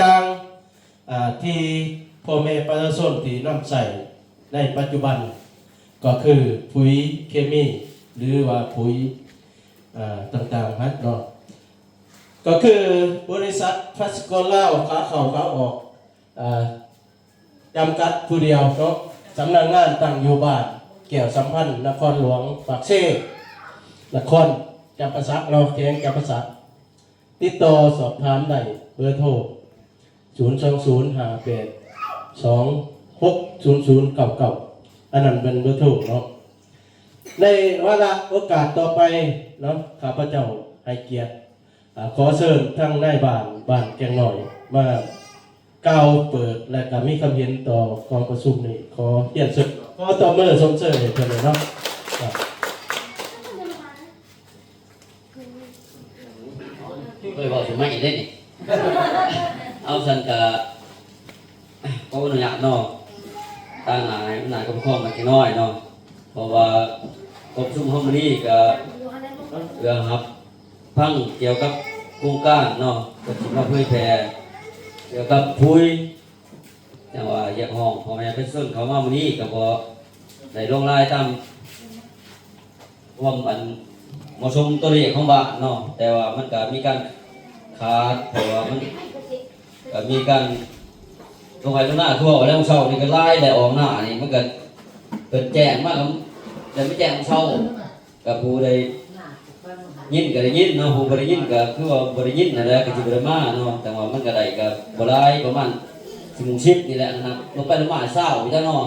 ต่างที่พ่อแม่ประชาชนที่นำใส่ในปัจจุบันก็คือปุ๋ยเคมีหรือว่าปุ๋ยต่างๆฮะเนาะก็คือบริษัทฟัสโกล่าขาเข้าขาออกจำกัดผู้เดียวเนาะสำนักงานตั้งอยู่บ้านแก้วสัมพันธ์นครหลวงปากเซ่นครจำปาสักเราแข้งจำปาสักติดต่อสอบถามได้เบอร์โทร02058260099อันนั้นเป็นเบอร์โทรเนาะในวาระโอกาสต่อไปเนาะข้าพเจ้าให้เกียรติขอเชิญทั้งนายบ้านแกงหน่อยมากล่าวเปิดและก็มีคำเห็นต่อกองประชุมนี้ขอเรียนสุดขอต่อเมื่อสมเสด็จเพิ่นเลยเนาะเคยบอกถึงไม่ได้นี่เอาสันกะก็อนุญาตเนาะตั้งหนายก็พ้องมาแค่น้อยเนาะเพราะว่ากบชุ่มห้องนี้ก็เรื่องครับพังเกี่ยวกับโครงการเนาะก็คิดว่าเผยแพร่เกี่ยวกับพุยแต่ว่าอยากห้องพอแม่เป็นส่วนเขามาวันนี้ก็บอกได้ลงรายตามความอันเหมาะสมตัวเลขของบ้านเนาะแต่ว่ามันก็มีการขาดเพราะว่ามันก็มีการลงไปตรงหน้าทั่วแล้วเช้านี่ก็ไล่แต่ออกหน้านี่มันก็เกิดแจ้งมากครับแต่ไม่แจ้งเช้ากับผู้ใดยินก็ได้ยินเนาะผู้บ่ได้ยินก็คือว่าบ่ได้ยินนั่นแหละก็สิบ่ได้มาเนาะแต่ว่ามันก็ได้ก็บ่ได้ประมาณ10:10นี่แหละนะครับลงไปลงมาเช้าอยู่เนาะ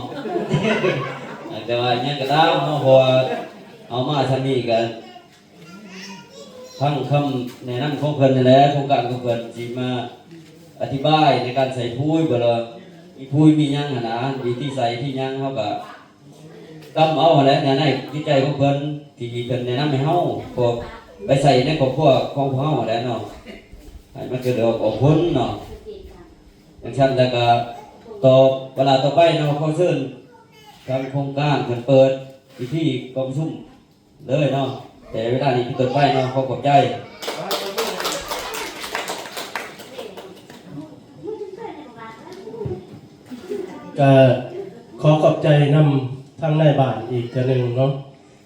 แต่ว่ายังก็ตามเนาะเพราะว่าเอามาทางนี้กันทั้งคำแนะนำของเพิ่นนี่แหละโครงการของเพิ่นสิมาอธิบายในการใส่พุ้ยบ่ล่ะมีพุ้ยมีหยังหั่นนะมีที่ใส่ที่หยังเฮาก็กำเอาแหละในจิตใจของเพิ่นที่เพิ่นแนะนำให้เฮาพวกไปใส่ในครอบครัวของพวกเฮาแหละเนาะให้มันเกิดออกผลเนาะอย่างเช่นแล้วก็ต่อเวลาต่อไปเนาะขอเชิญทางโครงการเพิ่นเปิดพิธีกองประชุมเลยเนาะแต่เวลานี้เปิดไปเนาะขอขอบใจก็ขอขอบใจนำทั้งนายบ้านอีกหนึ่งเนาะ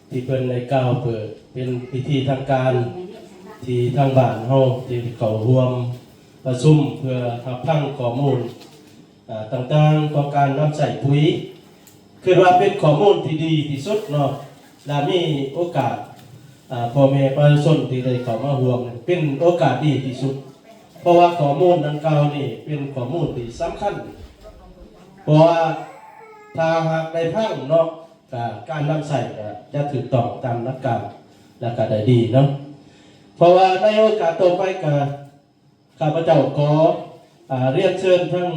ที่เพิ่นในกล่าวเปิดเป็นพิธีทางการที่ทางบ้านเฮาที่เข้าร่วมประชุมเพื่อรับฟังข้อมูลต่างๆของการนำใส่ปุ๋ยคือว่าเป็นข้อมูลที่ดีที่สุดเนาะและมีโอกาสพ่อแม่ประชาชนที่ได้เข้ามาร่วมเป็นโอกาสดีที่สุดเพราะว่าข้อมูลดังกล่าวนี่เป็นข้อมูลที่สำคัญเพราะว่าถ้าหากได้พังเนาะการนำใส่จะถูกต้องตามหลักการและก็ได้ดีเนาะเพราะว่าในโอกาสต่อไปก็ข้าพเจ้าขอเรียนเชิญทั้ง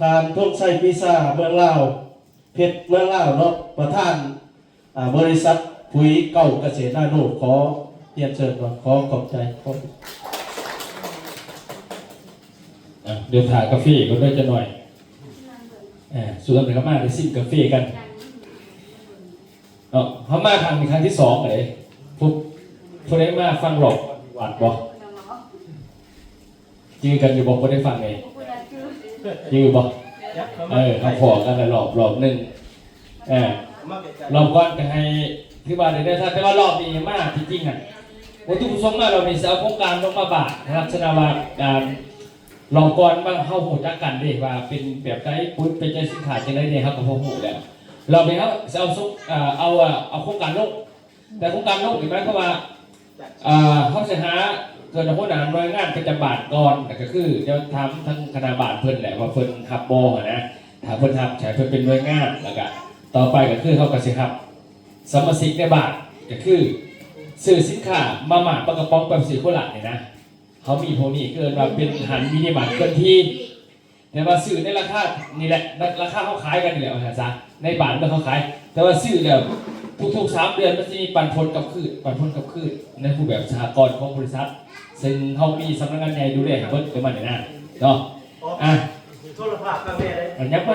ทานทุ่งไส้พิซซ่าเมืองลาวเพชรเมืองลาวเนาะประธานบริษัทปุ๋ยเก่าเกษตรนาโนขอเรียนเชิญก่อนขอขอบใจเดี๋ยวถ่ายกาแฟก็ได้จะหน่อยส่วนหนึ่งก็มาได้ซิมกาแฟกันเขามาครั้งที่สองเลยพวกได้มาฟังหลอกหวานบอกจือกันอยู่บอกพวกได้ฟังไงจือบอกเขาขอกันหลอกหนึ่งรอบก่อนก็ให้ที่บ้านได้ถ้าแต่ว่ารอบนี้มากจริงๆวัตถุประสงค์มาเราในสาวโครงการลงมาบาทนะครับชนะว่าการลองก่อนมาเข้าหูจักกันดิว่าเป็นแบบไหนปุ๊บเป็นใจสินค้าจะได้เนี่ยครับกับพวกหูแล้วเราไปเขาเอาโครงการลงแต่โครงการลงเห็นไหมเขาว่าเขาจะหาเกิดคนหน่วยงานประจำบาทก่อนแต่ก็คือจะทำทั้งคณะบาทเพิ่นแหละว่าเพิ่นทับโบนะถ้าเพิ่นทับใช้เพิ่นเป็นหน่วยงานแล้วก็ต่อไปก็คือเขาก็สิครับสมาชิกในบาทก็คือซื้อสินค้ามาหมาปลากระป๋องแบบสีโคราชเนี่ยนะเขามีพวกนี้เกินว่าเป็นหันมินิมาร์ทเกินที่แต่ว่าซื้อในราคานี่แหละราคาเขาขายกันนี่แหละนะจ๊ะในบาทเขาขายแต่ว่าซื้อเนี่ยทุกๆ3 เดือนมันจะมีปันผลกับคืนในผู้แบบสหกรณ์ของบริษัทซึ่งเขามีสำนักงานใหญ่ดูแลเพิ่มประมาณนี้นะเนาะโทรศัพท์กันเลยยับมา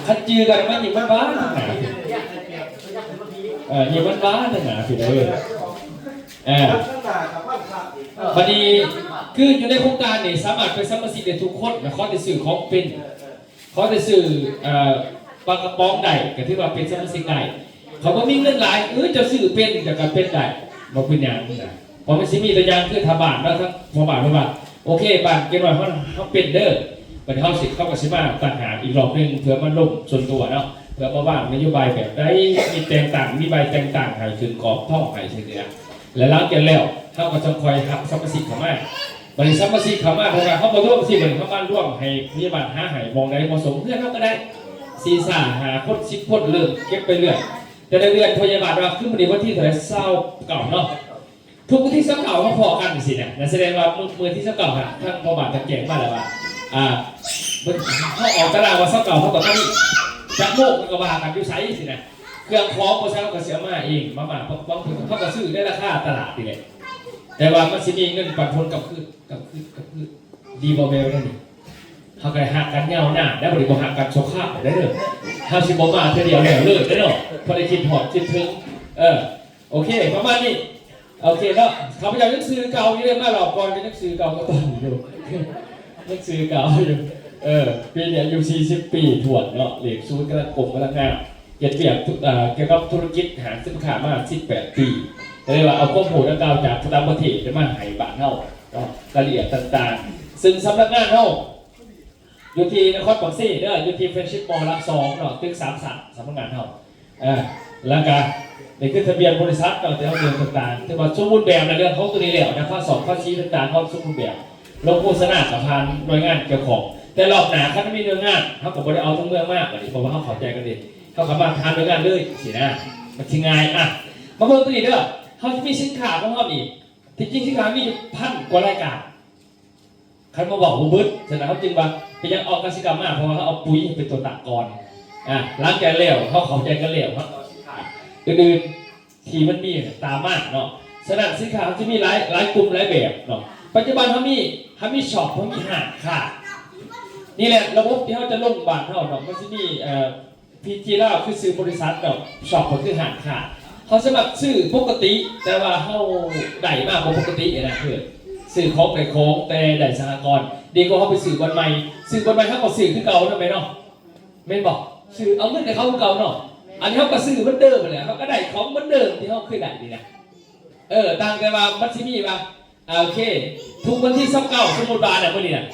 คัดจือกันมันยิงบ้านยิงบ้านนะพี่เลยพอดี คืออยู่ในโครงการนี่สามารถเป็นสมาชิกได้ทุกคนนะเขาจะสื่อของเป็นเขาจะสื่อปลากระป๋องได้ก็ถือว่าเป็นสมาชิกได้เขาก็มีเงินหลายจะสื่อเป็นจะการเป็นได้มาเป็นอย่างนี้นะพอมันสิมีตัวอย่างคือทบาทแล้วทั้งพอบาทโอเคบาทเกี่ยวกับเขาเป็นเด้อมันเขาสิเขาก็สิมาตั้งหาอีกรอบนึงเพื่อมันลงส่วนตัวเนาะเพื่อมาว่างนโยบายแบบได้มีแตงต่างมีใบแตงต่างให้ถึงกรอบท่องให้เฉยๆและหลังจากแล้วเขาก็จะคอยหักสมาชิกเข้ามาบริษัทมาซีเขามาเพราะว่าเขามาร่วมสิบริษัทมาร่วมให้พยาบาลหาหายมองได้เหมาะสมเพื่อนเขาก็ได้ซีซ่าหาคน10 คนเริ่มเก็บไปเรื่อยแต่ในเดือนพยาบาลเราขึ้นมาในวันที่เท่าไรเศร้าเก่าเนาะทุกวันที่เศร้าเก่าเขาพอกันสิเนี่ยแสดงว่ามือที่เศร้าเก่าฮะทั้งพอบาทจะแก่งมาแล้วว่าเขาออกตลาดว่าเศร้าเก่าเขาต่อกันจะโมกกระบากันอยู่ไซส์สิเนี่ยเครื่องคล้องโปรเซสก็เสียมาเองมาบางทีเขาก็ซื้อได้ราคาตลาดดีเลยแต่ว่ามันสิมีเงินปันผลกับดีบอเบลนั่นนี่เขาเคยหักกันเงาหน้าแล้วบริบหักกันโชว์ข้าวได้เลยทำสิบมาเท่าเดียวเลยได้เนาะพอได้คิดหอดคิดถึงโอเคประมาณนี้โอเคเนาะเขาพยายามนักซื้อเก่าอยู่เลยมาหลอกก่อนเป็นนักซื้อเก่าก็ต้องอยู่นักซื้อเก่าอยู่ปีนี้อยู่40 ปีถวดเนาะเหล็กซูดกระกบกระงาเกี่ยวกับธุรกิจหาสินค้ามา18 ปีเลยว่าเอาข้อมูลต่างๆจากต่างประเทศมาให้บ้านเฮารายละเอียดต่างๆซึ่งสำนักงานเฮาอยู่ที่นครปฐมเด้ออยู่ที่เฟรนชิปมอลล์รัก2เนาะตึก33สำนักงานเฮาแล้วก็นี่คือทะเบียนบริษัทเนาะแต่เรื่องต่างๆที่ว่าสมบูรณ์แบบในเรื่องของตัวนี้แล้วนะข้อ2ข้อชี้ต่างๆเฮาสมบูรณ์แบบลงโฆษณากับทางหน่วยงานเกี่ยวข้องแต่รอบหน้าคันมีหน่วยงานเฮาก็บ่ได้เอาทั้งเมืองมากบัดนี้เพราะว่าเฮาเข้าใจกันดีเฮาก็มาทานหน่วยงานเลยสินะมันสิง่ายมาเบิ่งตัวนี้เด้อเขามีสินค้าของเขาอีกที่จริงสินค้ามี1,000 กว่ารายการใครมาบอกว่าบึ้ดฉะนั้นเขาจึงว่าเป็นยังออกกสิกรรมมากเพราะว่าเขาเอาปุ๋ยเป็นตัวตัดก่อนล้างแกนเหลวเขาเข้าใจกันเหลวเขาเอาสินค้าอื่นๆที่มันมีตามมากเนาะฉะนั้นสินค้าจะมีหลายกลุ่มหลายแบบเนาะปัจจุบันเขามีช็อปเขามีห้างค่ะนี่แหละระบบที่เขาจะลงบาทเขาเนาะมันจะมีพีจีล่าคือซื้อบริษัทเนาะช็อปก็คือห้างค่ะเขาสมัครซื้อปกติแต่ว่าเขาได้มากกว่าปกตินะเพื่อนซื้อของไปโค้งแต่ได้สหกรณ์ดีกว่าเขาไปซื้อวันใหม่เขาก็ซื้อขึ้นเก่าทำไมเนาะไม่บอกซื้อเอาเงินแต่เขาขึ้นเก่าเนาะอันนี้เขาก็ซื้อเหมือนเดิมเลยเขาก็ได้ของเหมือนเดิมที่เขาเคยได้ดีนะต่างกันว่ามัตซิมี่ว่าโอเคทุกวันที่29สมุดบาทเนี่ยพอดีนะ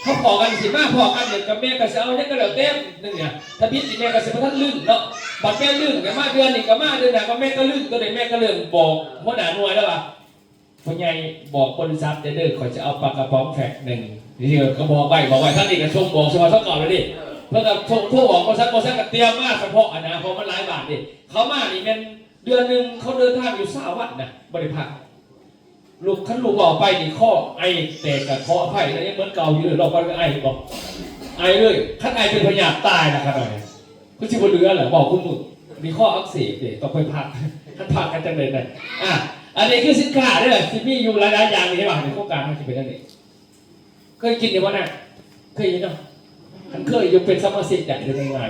เขาพอกันสิมาพอกันเดี๋ยวกับแม่ก็จะเอาเนี่ยก็เดี๋ยวเต็มนึงเนี่ยถ้าพิษแม่ก็จะมาท่านลื่นเนาะบัดแม่ลื่นกับมาเดือนนี่กับมาเดือนไหนก็แม่ก็ลื่นก็เลยแม่ก็เริ่มบอกหัวหน้าหน่วยแล้วว่าพ่อใหญ่บอกบริษัทเด้อขอจะเอาปลากระป๋องแฟก1นี่ก็บอกไว้ท่านนี่ก็ชงบอกสมาชิกก่อนเลยดิเพื่อกับชงทั่วบอกบริษัทก็เตรียมมาเฉพาะนะเพราะมันหลายบาทดิเขามานี่เป็นเดือนนึงเขาเดินทางอยู่20 วันนะบริพัตรลูกขันลูกออกไปนี่ข้อไอแตกกับข้อไผ่อะไรเหมือนเก่าอยู่เลยรอบวันก็ไอบอกไอเลยขันไอเป็นพยาธิตายนะครับหน่อยคุณชิบเหลือเหรอบอกคุณมึงมีข้ออักเสบต้องไปพักขันพักกันจังเลยนะอันนี้คือสินค้าเนี่ยที่มีอยู่หลายอย่างใช่ป่ะในโครงการมันจะเป็นยังไงเคยกินในวันนั้นเคยยินเนาะขันเคยอยู่เป็นสมาชิกใหญ่เลยง่าย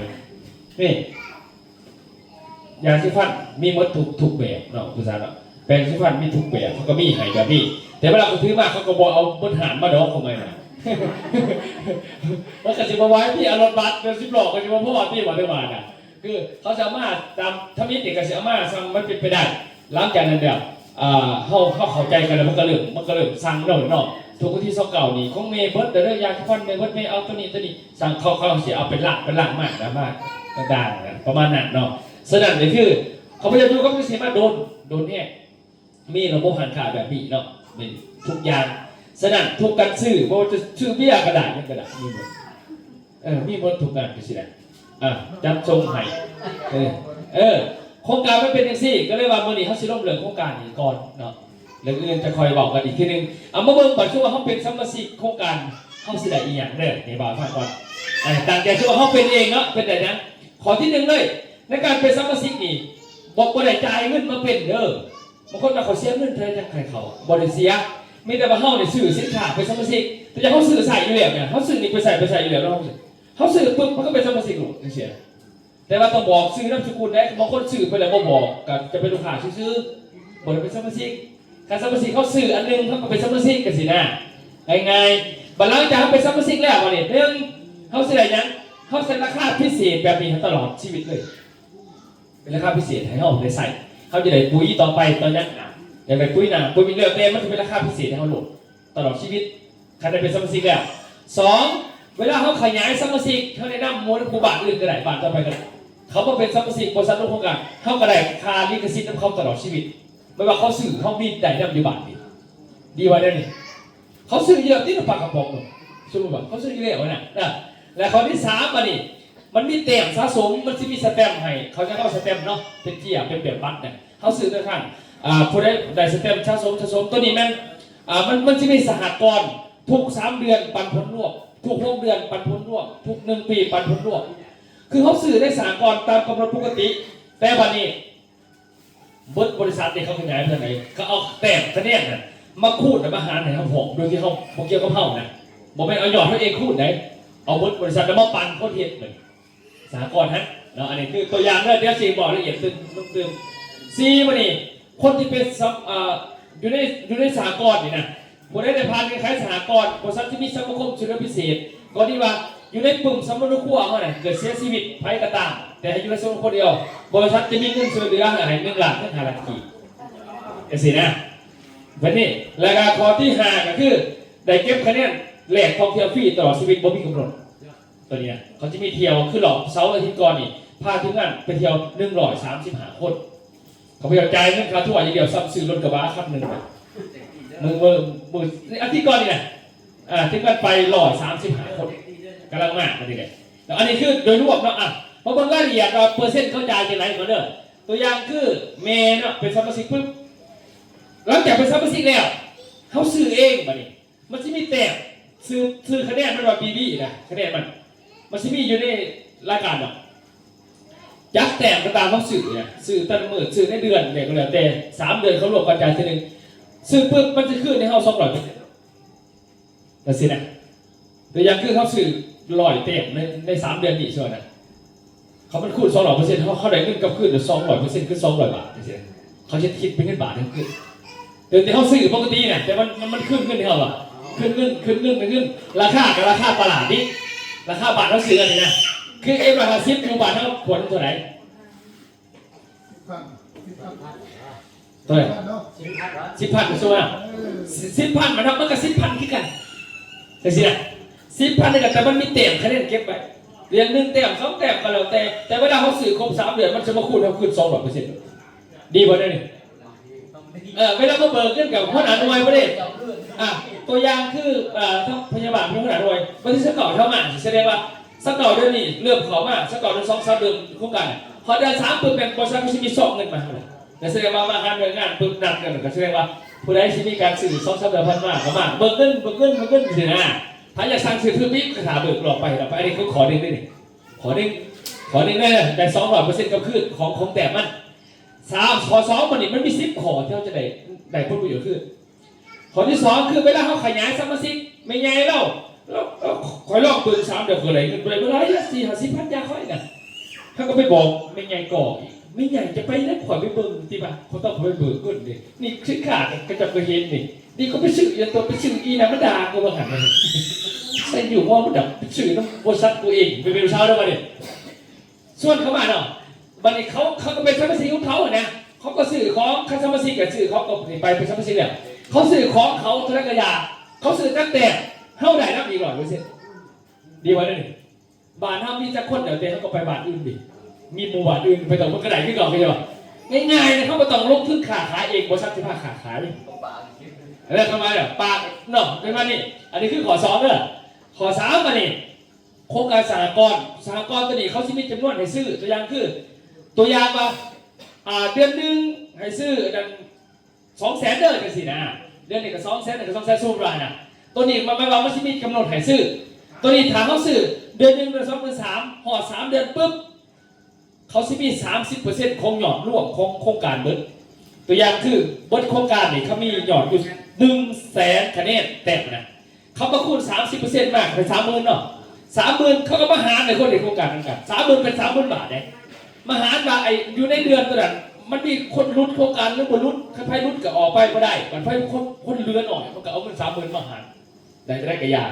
นี่ยาสีฟันมีมดถูกแบบเนาะภาษาเนาะแปรงสีฟันมีทุกแบบเขาก็มีให้แบบนี้แต่เวลาเขาถือมาเขาก็บอกเอาบนหานมาดอกทำไมนะมันก็จะมาไว้ที่อารมณ์บัตรเป็น10 หลอกก็จะมาพ่อที่วันเดียวมาน่ะคือเขาสามารถตามทมิตเอกสิทธิ์มาสั่งมันเป็นไปได้หลังจากนั้นเดี๋ยวเขาเข้าใจกันแล้วมันก็เริ่มสั่งเนาะทุกที่เก่านี่ของเมย์เบิร์ดเดอร์ยาสีฟันเมย์เบิร์ดเมย์เอาตัวนี้สั่งเขาเสียเอาเป็นหลักมากนะมากต่างๆประมาณนั้นเนาะฉะนั้นนี่คือเขาพยายามดูก็ไม่ใช่มาโดนเนี่ยมีระบบหันขาแบบนี้เนาะเป็นทุกอย่างฉะนั้นทุกการซื้อเพราะจะซื้อเบี้ยกระดาษยังกระดาษมีหมดมีหมดทุกการไปสิแหละจับทรงให้โครงการไม่เป็นอย่างซี่ก็เลยว่ามื่อนี้เขาสิล้มเลิกโครงการนี้ก่อนเนาะเรื่องอื่นจะคอยบอกกันอีกทีนึงมาเบิ่งปัจจุบันเขาเป็นสมาชิกโครงการเขาสิได้อีหยังเด้อในบ่าวฟังก่อนต่างแต่ช่วงเขาเป็นเองเนาะเป็นแต่นั้นขอที่1เลยในการเป็นสมาชิกนี่บอกว่าได้จ่ายเงินมาเป็นเด้อบางคนมาเขาเสียเงินเธอจะใครเขาบริเสียมีแต่ว่าเขาเนี่ยสื่อสินค้าเป็นสมาชิกแต่ยังเขาสื่อใส่อยู่แล้วเนี่ยเขาสื่อนี่ไปใส่อยู่แล้วเขาสื่อปุ๊บมันก็เป็นสมาชิกหรอกเสียแต่ว่าต้องบอกซื้อนามสกุลได้บางคนสื่อไปแล้วบอกกับจะเป็นลูกค้าซื้อบริเป็นสมาชิกการสมาชิกเขาสื่ออันนึงเขาก็เป็นสมาชิกกันสินะ ง่ายๆบัดหลังจากเขาเป็นสมาชิกแล้ววันนี้เรื่องเขาเสียอะไรยังเขาเซ็นราคาพิเศษแบบนี้ตลอดชีวิตเลยเป็นราคาพิเศษให้เขาได้ใส่เขาจะได้ปุ๋ยต่อไปตอนนี้อย่างไรปุ๋ยหนาปุ๋ยมีเลือกเต็มมันจะเป็นราคาพิเศษให้เขาโหลดตลอดชีวิตใครได้เป็นสมาชิกแล้วสองเวลาเขาขยายสมาชิกเขาแนะนำโมนคูบาทอื่นก็ได้บาทต่อไปก็ได้เขามาเป็นสมาชิกบริษัทร่วมโครงการเขาก็ได้ค่าลิขสิทธิ์ของเขาตลอดชีวิตไม่ว่าเขาสื่อเขามีได้นำอยู่บาทดีไว้ได้นี่เขาซื้อเยอะที่เราปากกระป๋องเลยสมมติว่าเขาซื้อเยอะนะและข้อที่สามมานี่มันมีเต็มสะสมมันจะมีสแตมป์ให้เขาจะเข้าสแตมป์เนาะเป็นเกียร์เป็นแบบบัตรเนี่ยเขาซื้อด้วยกันผู้ได้สแตมป์สะสมตัวนี้มันจะมีสหกรณ์ทุก3 เดือนปันผลรวบทุก6 เดือนปันผลรวบทุก1 ปีปันผลรวบคือเขาซื้อได้สหกรณ์ตามกำหนดปกติแต่วันนี้บริษัทเนี่ยเขาขยายไปไหนเขาเอาแต้มคะแนนน่ะมาคูดมาหารให้เขาผมโดยที่เขาเกี่ยวกับเขานะบอกไม่เอาหยอดเขาเองคูดไหนเอาบริษัทแล้วมาปั่นโคตรเห็ดเลยสหกรณ์ฮะเนาะอันนี้คือตัวอย่างเดี๋ยวซีบอกละเอียดตึงซีมานี่คนที่เป็นอยู่ในสหกรณ์นี่นะผู้ได้ผ่านคล้ายๆสหกรณ์บริษัทที่มีสมาคมชุดพิเศษก็ที่ว่าอยู่ในกลุ่มสมรภูมิเขาเนี่ยเกิดเสียชีวิตภัยกระตามแต่ให้อยู่ในสมาคมเดียวบริษัทจะมีเงินช่วยเหลือให้1 ล้านถึง5 ล้านกีบสินะวันนี้รายการข้อที่5ก็คือได้เก็บคะแนนแหลกท่องเที่ยวฟรีตลอดชีวิตบ่มีกำหนดตัวนี้เขาจะมีเที่ยวคือหลอกเสาร์อาทิตย์ก่อนนี่พาทุกงานไปเที่ยว135 คนเขาไปจ่ายเงินค่าทั่วอย่างเดียวซ้ำซื้อรถกระบะคันหนึ่งมืออาทิตย์ก่อนนี่นะถึงกันไป135 คนกำลังมากมาดีเลยแล้วอันนี้คือโดยรวมเนาะเพราะบางรายละเอียดเราเปอร์เซ็นต์เขาจ่ายกันไหนก่อนเด้อตัวอย่างคือเมย์เนาะเป็นสมาชิกปุ๊บหลังจากเป็นสมาชิกแล้วเขาซื้อเองมาดิมันจะมีแต้มซื้อคะแนนมันว่าปีบี้นะคะแนนมันจะมีอยู่ในรายการเนาะยักแต้มก็ตามเขาซื้อเนี่ยซื้อตั้งมือซื้อในเดือนเนี่ยก็แล้วแต่3 เดือนเขารวมกันจ่ายทีนึงซื้อปุ๊บมันจะขึ้นในห้อง200%แล้วสินะตัวอย่างคือเขาซื้อ100 เต็มใน3 เดือนนี่ใช่ไหมนะเขามันคูณ200%เขาได้เงินกับขึ้นหรือ200%คือ200 บาทใช่ไหมเขาจะคิดเป็นเงินบาทนั่นคือเดี๋ยวเขาซื้อปกติเนี่ยแต่มันขึ้นเงินที่เขาอ่ะขึ้นราคากับราคาตลาดนี่ราคาบาทเขาซื้อกันนะคือราคา10 อยู่บาทเท่าขวดเท่าไหร่ตัวไหน10,000ใช่ไหม10,000มันทำมันก็10,000คิดกันแต่สินะ10,000นี่กันแต่มันมีเต็มคะแนนเก็บไปเรียน1 เต็ม2 เต็มก็แล้วแต่เวลาเขาซื้อครบ3 เดือนมันจะมาคูณเขาขึ้น200%ดีกว่าได้นี่เวลาเขาเบิกเงินกับคนหนาหน่วยไม่ได้ตัวอย่างคือทั้งพยาบาลมีคนหนาหน่วยวันที่สกอตเท่ามาแสดงว่าสกอตเดือนนี้เริ่มขอมาสกอตเดือน2-3 เดือนโครงการพอเดือน3ปุ๊บเป็นบริษัทที่มี2 เงินมาเลยแต่แสดงว่างานปุ๊บนัดกันก็แสดงว่าผู้ใดที่มีการซื้อ2-3 เดือนพันมากเบิกเงินสินะถ้าอยากสั่งซื้อคือปิ๊บกระถาเบิกหลอกไปอันนี้เขาขอดึงได้นี่ขอดึงได้เลยแต่200%ก็คือของแต่มันข้อ 2มันนี่มันมี10 ข้อที่เราจะได้ผลประโยชน์ขึ้นข้อที่ 2คือเวลาเขาขยายสมาชิกไม่ใหญ่แล้วคอยลอกเบิก3 เดือนอะไรเงินไปเมื่อไร40-50,000ยาค่อยกันเขาก็ไปบอกไม่ใหญ่ก่อไม่ใหญ่จะไปแล้วขอไปเบิกที่บ้านเขาต้องไปเบิกเงินดินี่ชื่อขาดกระจับกระเห็นนี่เขาไปซื้อยันตัวไปซื้ออีนะมันด่ากูบ้างหันเลยใส่อยู่ว่ามันดับไปซื้อน้ำบริษัทกูเองไปเป็นเช้าได้มาเนี่ยส่วนเขามาเนาะบันนี้เขาก็เป็นสมาชิกของเขาเนี่ยเขาก็ซื้อของข้าสมาชิกกับซื้อเขาก็ไปเป็นสมาชิกเนี่ยเขาซื้อของเขาทุกอย่างเขาซื้อตั้งแต่เท่าไหร่นับดีกว่าดูสิดีกว่านั่นบ้านห้ามมีจะคนเดี๋ยวเต้เขาก็ไปบ้านอื่นดิมีหมู่บ้านอื่นไปต่อมันกระไดขึ้นก่อนไปใช่ป่ะง่ายๆนะเขาไม่ต้องลงทุนขาขายเองบริษัทที่พาขาขายอะไรทำไมเนี่ยปากเนาะเป็นมานี่อันนี้คือข้อ 2เด้อข้อ 3มานี่โครงการสหกรณ์ตัวนี้เขาจะมีจำนวนให้ซื้อตัวอย่างคือตัวอย่างว่าเดือนหนึ่งให้ซื้อดัง200,000เด้อจังสินะเดือนนี้ก็200,000นึงก็200,000สู้รายนะตัวนี้มันว่ามันจะมีกำหนดให้ซื้อตัวนี้ถามเขาซื้อเดือน1 เดือน2 เดือน3หอด3 เดือนปุ๊บเขาจะมี 30% ของยอดรวมของโครงการเบิดตัวอย่างคือเบิดโครงการนี่เขามียอดอยู่100,000 คะแนนเต็มนะเขามาคูณ 30% มากเป็น 30,000 เนาะ 30,000เขาก็มาหารในคนในโครงการนั้นกัน 30,000 เป็น 30,000 บาทเนี่ยมาหารมาอยู่ในเดือนตัวนั้นมันมีคนรุดโครงการหรือบนรุดใครรุดก็ออกไปก็ได้มันไฟคนเรือนหน่อยมันก็เอาเงิน 30,000 มาหาร ได้กระยา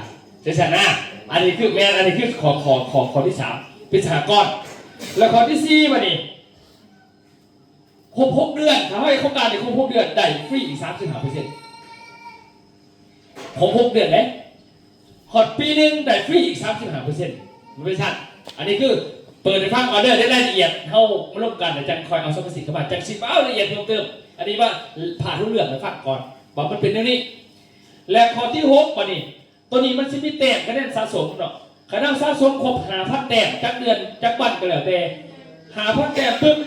เสียหน้าอันนี้คือแม่อันนี้คือขอที่3เป็นสหกรณ์แล้วข้อที่4มานี่ครบ6 เดือนถ้าให้โครงการในครบ6 เดือนได้ฟรีอีก35%ผม6 เดือนเลยหอดปีนึงได้ฟรีอีก35%มันไม่ใช่อันนี้คือเปิดในภาคออเดอร์ได้รายละเอียดเข้ามาร่วมกันแต่จังคอยเอาสมรรถสิทธิ์เข้ามาจังสิเอาละเอียดเพิ่มเติมอันนี้ว่าผ่านทุกเรื่องในภาคก่อนบอกมันเป็นเรื่องนี้และข้อที่6ป่ะนี่ตัวนี้มันจะมีแต้มคะแนนสะสมเนาะคะแนนสะสมครบ5,000 แต้มจักเดือนจักวันก็แล้วแต่5,000 แต้มปึ๊บ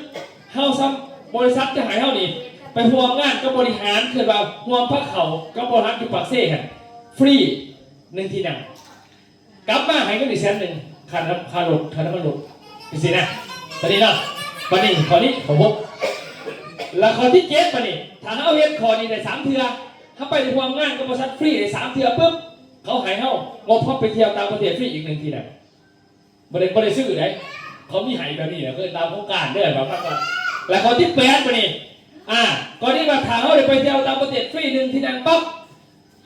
เฮาซ้ำบริษัทจะหายเฮานี่ไปห่วงงานก็บริหารคือว่าห่วงพระเขาก็บริหารอยู่ปากเซ่กันฟรี1 ที่นั่งกลับมาให้ก็อีก100,000ค่าน้ำค่ารถค่าน้ำมันรถนี่สินะตอนนี้เนาะวันนี้ข้อนี้ของผมแล้วข้อที่7ป่ะนี่ถ้าเฮาเฮ็ดข้อนี้ได้3 เทื่อถ้าไปห่วงงานก็บริษัทฟรีได้3 เทื่อปึ๊บเขาหายเฮางบเขาไปเที่ยวต่างประเทศฟรีอีก1 ที่นั่งบ่ได้ซื้อได้เขามีให้แบบนี้แหละคือตามโครงการเด้อแบบว่าแล้วข้อที่8ป่ะนี่ก่อนที่มาถามเขาเลยไปเที่ยวต่างประเทศฟรี1 ที่นั่งปั๊บ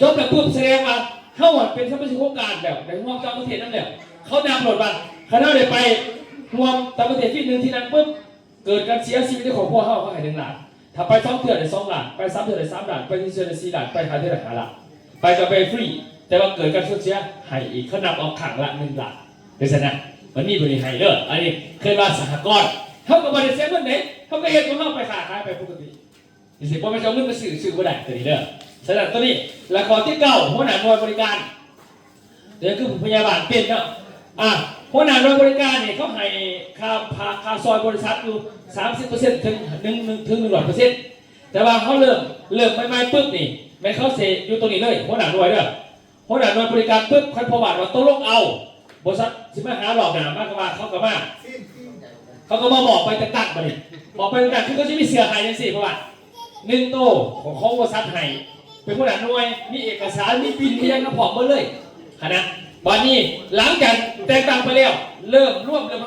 จบแล้วปุ๊บแสดงว่าเขาเป็นสมาชิกโครงการแบบในห่วงต่างประเทศนั่นแหละเขานำโหลดมาเขาเลยไปห่วงต่างประเทศฟรี1 ที่นั่งปุ๊บเกิดการเสียชีวิตของพวกเขาให้1 ล้านถ้าไป2 เทื่อได้2 ล้านไป3 เทื่อได้3 ล้านไป4 เทื่อได้4 ล้านไป5 เทื่อได้5 ล้านไปก็ไปฟรีแต่ว่าเกิดการสูญเสียให้อีกเขานำเอาขังละ1 ล้านเป็นไงนะมันมีบริหารเด้ออันนี้เคยมาสหกรณ์เขาก็บริเสียเงินไหนเขาก็เห็นว่าเขาไปขายไปปกติสิพอไม่เอาเงินมาซื้อบ่ได้ตัวนี้เด้อสำหรับตัวนี้และข้อที่9หัวหน้าหน่วยบริการเดี๋ยวคือพยาบาลเป็นเนาะหัวหน้าหน่วยบริการเนี่ยเขาให้ค่าซอยบริษัทอยู่ 30% ถึง 100%แต่ว่าเขาเริ่มใหม่ๆปุ๊บนี่ไม่เขาเสอยู่ตรงนี้เลยหัวหน้าหน่วยเด้อหัวหน้าหน่วยบริการปุ๊บค่อยพอว่าตกลงเอาบริษัทสิมาหาหลอกหนามากกว่าเขาก็มาบอกไปตั้งๆมาดิบอกไปตั้งๆคือเขาจะมีเสือไห้ยัง4 เพราะว่า1 โตของบริษัทไห้เป็นหัวหน้าหน่วยมีเอกสารมีบินมียังกระพอบหมดเลยนะวันนี้หลังจากแต่งตั้งไปแล้วเริ่ม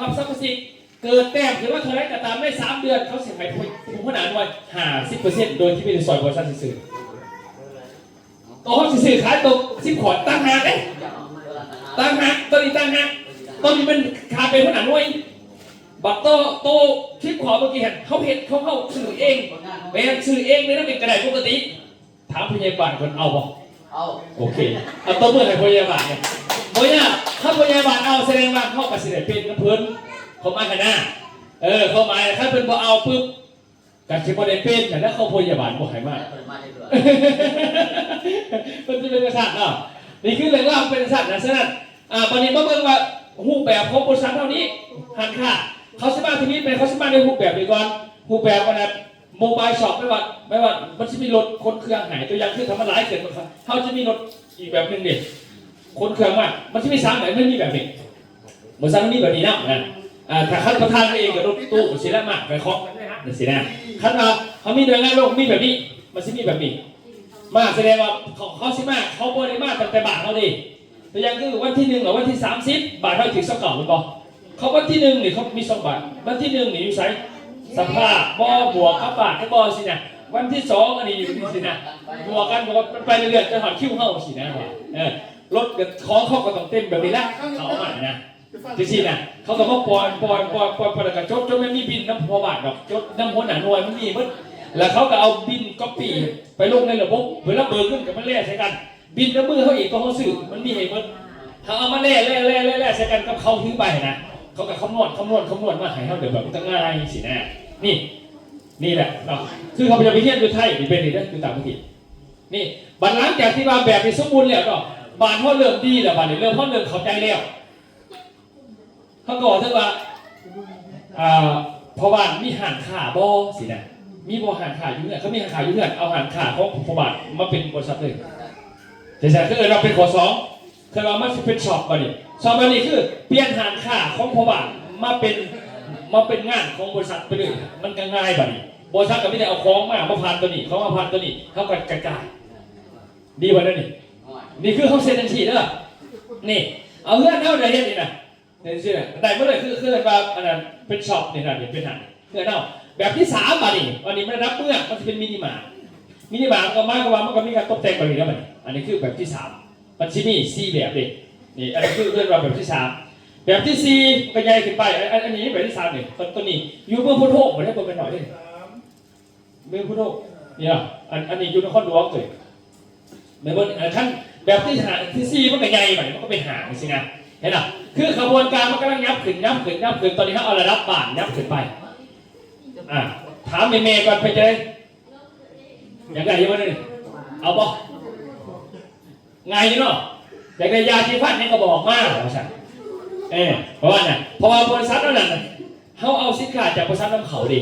รับทรัพย์สินเกิดแต้มถือว่าเธอได้กระตามได้3 เดือนเขาเสียหายผู้หัวหน้าหน่วย50%โดยที่ไม่ได้ซอยบริษัทสื่อตัวเขาสื่อขายตก10 ขวดตั้งหากเลยตั้งหากตัวนี้มันขาเป็นหัวหน้าหน่วยบัตรโต10 ขวดเมื่อกี้เห็นเขาสื่อเองเป็นสื่อเองเลยนะเป็นกระดาษปกติถามพยาบาลคนเอาบ่เอาโอเคเอาตัวเมื่อไหร่พยาบาลเนี่ยโอ้ยนะถ้าพยาบาลเอาแสดงว่าเขากระสิเดเป็นกระเพื่อนเขามาขนาเขามาถ้าเป็นพอเอาปุ๊บการชิบประเด็นเป็นแต่ถ้าเขาพยาบาลบ่หายมากมันจะเป็นกษัตริย์เนาะนี่คือเรื่องว่าเป็นกษัตริย์นะฉะนั้นตอนนี้มาเบิ่งว่ารูปแบบของบริษัทเท่านี้หันค่าเขาสามารถทีนี้เป็นเขาสามารถในรูปแบบดีก่อนรูปแบบนั้นโมบายช็อปไม่ว่ามันจะมีรถคนเครื่องหายตัวอย่างคือทำมันหลายเกิดมันเขาจะมีรถอีกแบบหนึ่งดิคนเครื่องว่ามันจะมี3 แบบไม่มีแบบนี้เหมือน3 มันมีแบบนี้นะถ้าขั้นประธานเองกับรถตู้สิละมากไปเคาะนั่นสินะขั้นเขามีหน่วยงานโลกมีแบบนี้มันจะมีแบบนี้มาแสดงว่าเขาสิมาเขาบริมาแต่บาทเขาดิตัวอย่างคือวันที่1หรือวันที่30 บาทเขาถึงสักเก่าหรือเปล่าเขาวันที่1นี่เขามี2 บาทวันที่1นี่อยู่ไซสภาพบ่บวกกับบาทก็บ่สินะวันที่2อันนี้อยู่สินะบวกกันมันไปเรื่อยๆจะหอดคิ้วเข้าสินะรถกับของเขาก็ต้องเต็มแบบนี้ละเขาเอามานะจริงๆนะเขาก็มาปอนแล้วก็จดไม่มีบินน้ำพอบาทดอกจดน้ำหัวหน้าหน่วยมันมีมั้งแล้วเขาก็เอาบินก๊อปปี้ไปลงในระบบเวลาเบิกขึ้นกับมันแล่ใส่กันบินน้ำมือเขาอีกตัวเขาสื่อมันมีให้มั้งเขาเอามาแล่ใส่กันกับเขาถือไปนะเขาก็คำนวณมาให้เขาเดี๋ยวแบบมันก็ง่ายสินะนี่แหละคือเขาจะไปเที่ยวดูไทยหรือเป็นนี่นะดูต่างประเทศนี่บัดหลังจากที่มาแบบเป็นสมบูรณ์แล้วก็บานเขาเริ่มดีแล้วบานนี้เริ่มเข้าใจแล้วเขาก็ถือว่าเพราะว่ามีห่านขาบ่สินะมีบ่ห่านขาอยู่เนี่ยเขามีห่านขาอยู่เนี่ยเอาห่านขาของพบาทมาเป็นบริษัทเลยแต่คือเราเป็นขอ2คือเรามันเป็นช็อปมาดิช็อปมาดิคือเปลี่ยนห่านขาของพบาทมาเป็นงานของบริษัทไปเลยมันก็ง่ายแบบนี้บริษัทก็ไม่ได้เอาของมาผ่านตัวนี้เขามาผ่านตัวนี้เขาก็กระจายดีกว่านั้นนี่คือเขาเซ็นทันทีเด้อนี่เอาเงื่อนเอาอะไรนี่นะเนี่ยสิแต่เมื่อไหร่คือว่าอันนั้นเป็นช็อปนี่นะเนี่ยเป็นหันเงื่อนเอาแบบที่3มาดิวันนี้ไม่รับเมื่อมันจะเป็นมินิมาร์ทก็มากกว่ามันก็มีการตกแต่งแบบนี้แล้วมันอันนี้คือแบบที่3 มันชิมี4แบบเลยนี่อันนี้คือเรื่องราวแบบที่3แบบที่4ก็ใหญ่ขึ้นไปอันนี้แบบที่3นี่ต้นนี้อยู่เมืองพุทโธมันได้เป็นหน่อยนึงเมืองพุทโธนี่ล่ะอันนี้อยู่นครหลวงเลยเมืองขั้นแบบที่4มันก็ใหญ่ไปมันก็เป็นหางสินะเห็นป่ะคือขบวนการมันกำลังยับขึ้นตอนนี้เขาเอาระดับบ้านยับขึ้นไปถามเมย์ก่อนไปเจออย่างไรยังไงเอาบอกไงเนาะอย่างในยาชีฟันนี่ก็บอกมากว่าสั่งเพราะว่าเนี่ยเพราะว่าบริษัทนั่นน่ะเขาเอาสินค้าจากบริษัทน้ำเขาดิ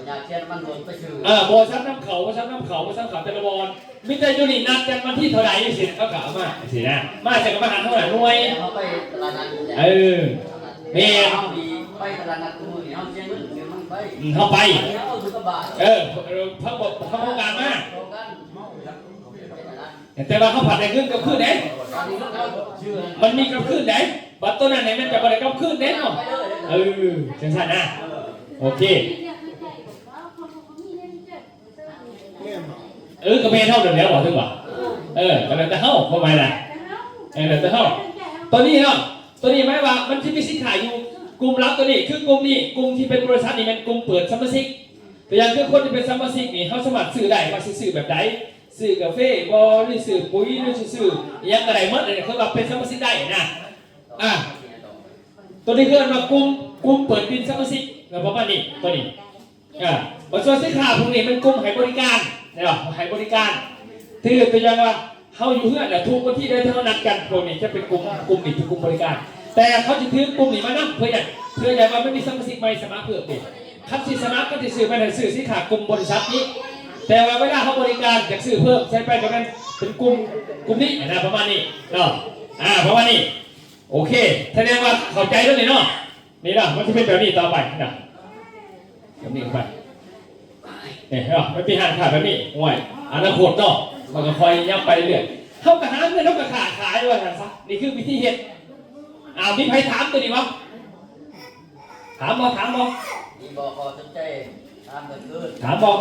อยากเชียร์มันโดนไปชื่บริษัทน้ำเขาแต่ละบอลมิตรยูนินัดกันวันที่เท่าไหร่สิเขากล่าวมาสินะมาจากมหาเท่าไหร่หน่วยเขาไปตลาดนัดเมย์เขาดีไปตลาดนัดมือเขาเชียร์มันไปเขาไปเขาโครงการมากแต่ว่าเขาผัดในขึ้นกับขึ้นไหนมันมีกับขึ้นไหนบัตรตัวนั้นไหนมันจะอะไรกับขึ้นไหนเนาะจังสันนะโอเคก็ไม่เท่าเดิมแล้วบอกถึงว่าก็เลยจะเข้าเข้าไปนะเลยจะเข้าตอนนี้เนาะตอนนี้หมายว่ามันที่มีสินค้าอยู่กลุ่มรับตัวนี้คือกลุ่มนี้กลุ่มที่เป็นบริษัทนี่มันกลุ่มเปิดสมาชิกแต่อย่างคือคนที่เป็นสมาชิกนี่เขาสมัครซื้อได้ว่าซื้อแบบไหนซื้อกาแฟบอหรือซื้อปุ๋ยหรือซื้อยังอะไรหมดเลยเขาแบบเป็นสมาชิกได้นะตัวนี้คือมากลุ่มเปิดบินสมาชิกประมาณนี้ตัวนี้ส่วนสินค้าพวกนี้มันกลุ่มให้บริการนะครับให้บริการที่ตัวอย่างว่าเขาอยู่เพื่อนทุกวันที่ได้เท่านัดกันพวกนี้จะเป็นกลุ่มนี้เป็นกลุ่มบริการแต่เขาจะถือกลุ่มนี้มานะเพื่ออย่างว่าไม่มีสมาชิกใหม่สมัครเพิ่มอีกคัดสิสมัครก็จะซื้อไปในซื้อสินค้ากลุ่มบริษัทนี้แต่ว่าเวลาเขาบริการอยากซื้อเพิ่มใช้ไปก็เป็นกลุ่มนี้นะประมาณนี้เนาะประมาณนี้โอเคแสดงว่าเข้าใจแล้วนี่เนาะนี่นะมันจะเป็นแบบนี้ต่อไปนะแบบนี้ไปเนี่ยเนาะไม่ปีหันขาดแบบนี้ห่วยอนาคตเนาะมันก็คอยย่ำไปเรื่อยเข้ากระหาเงินเข้ากระขาขายด้วยกันซะนี่คือวิธีเห็ดมีใครถามตัวนี้มั้งถามบ่มีบอกขอสนใจถามเกิดขึ้นถามบ่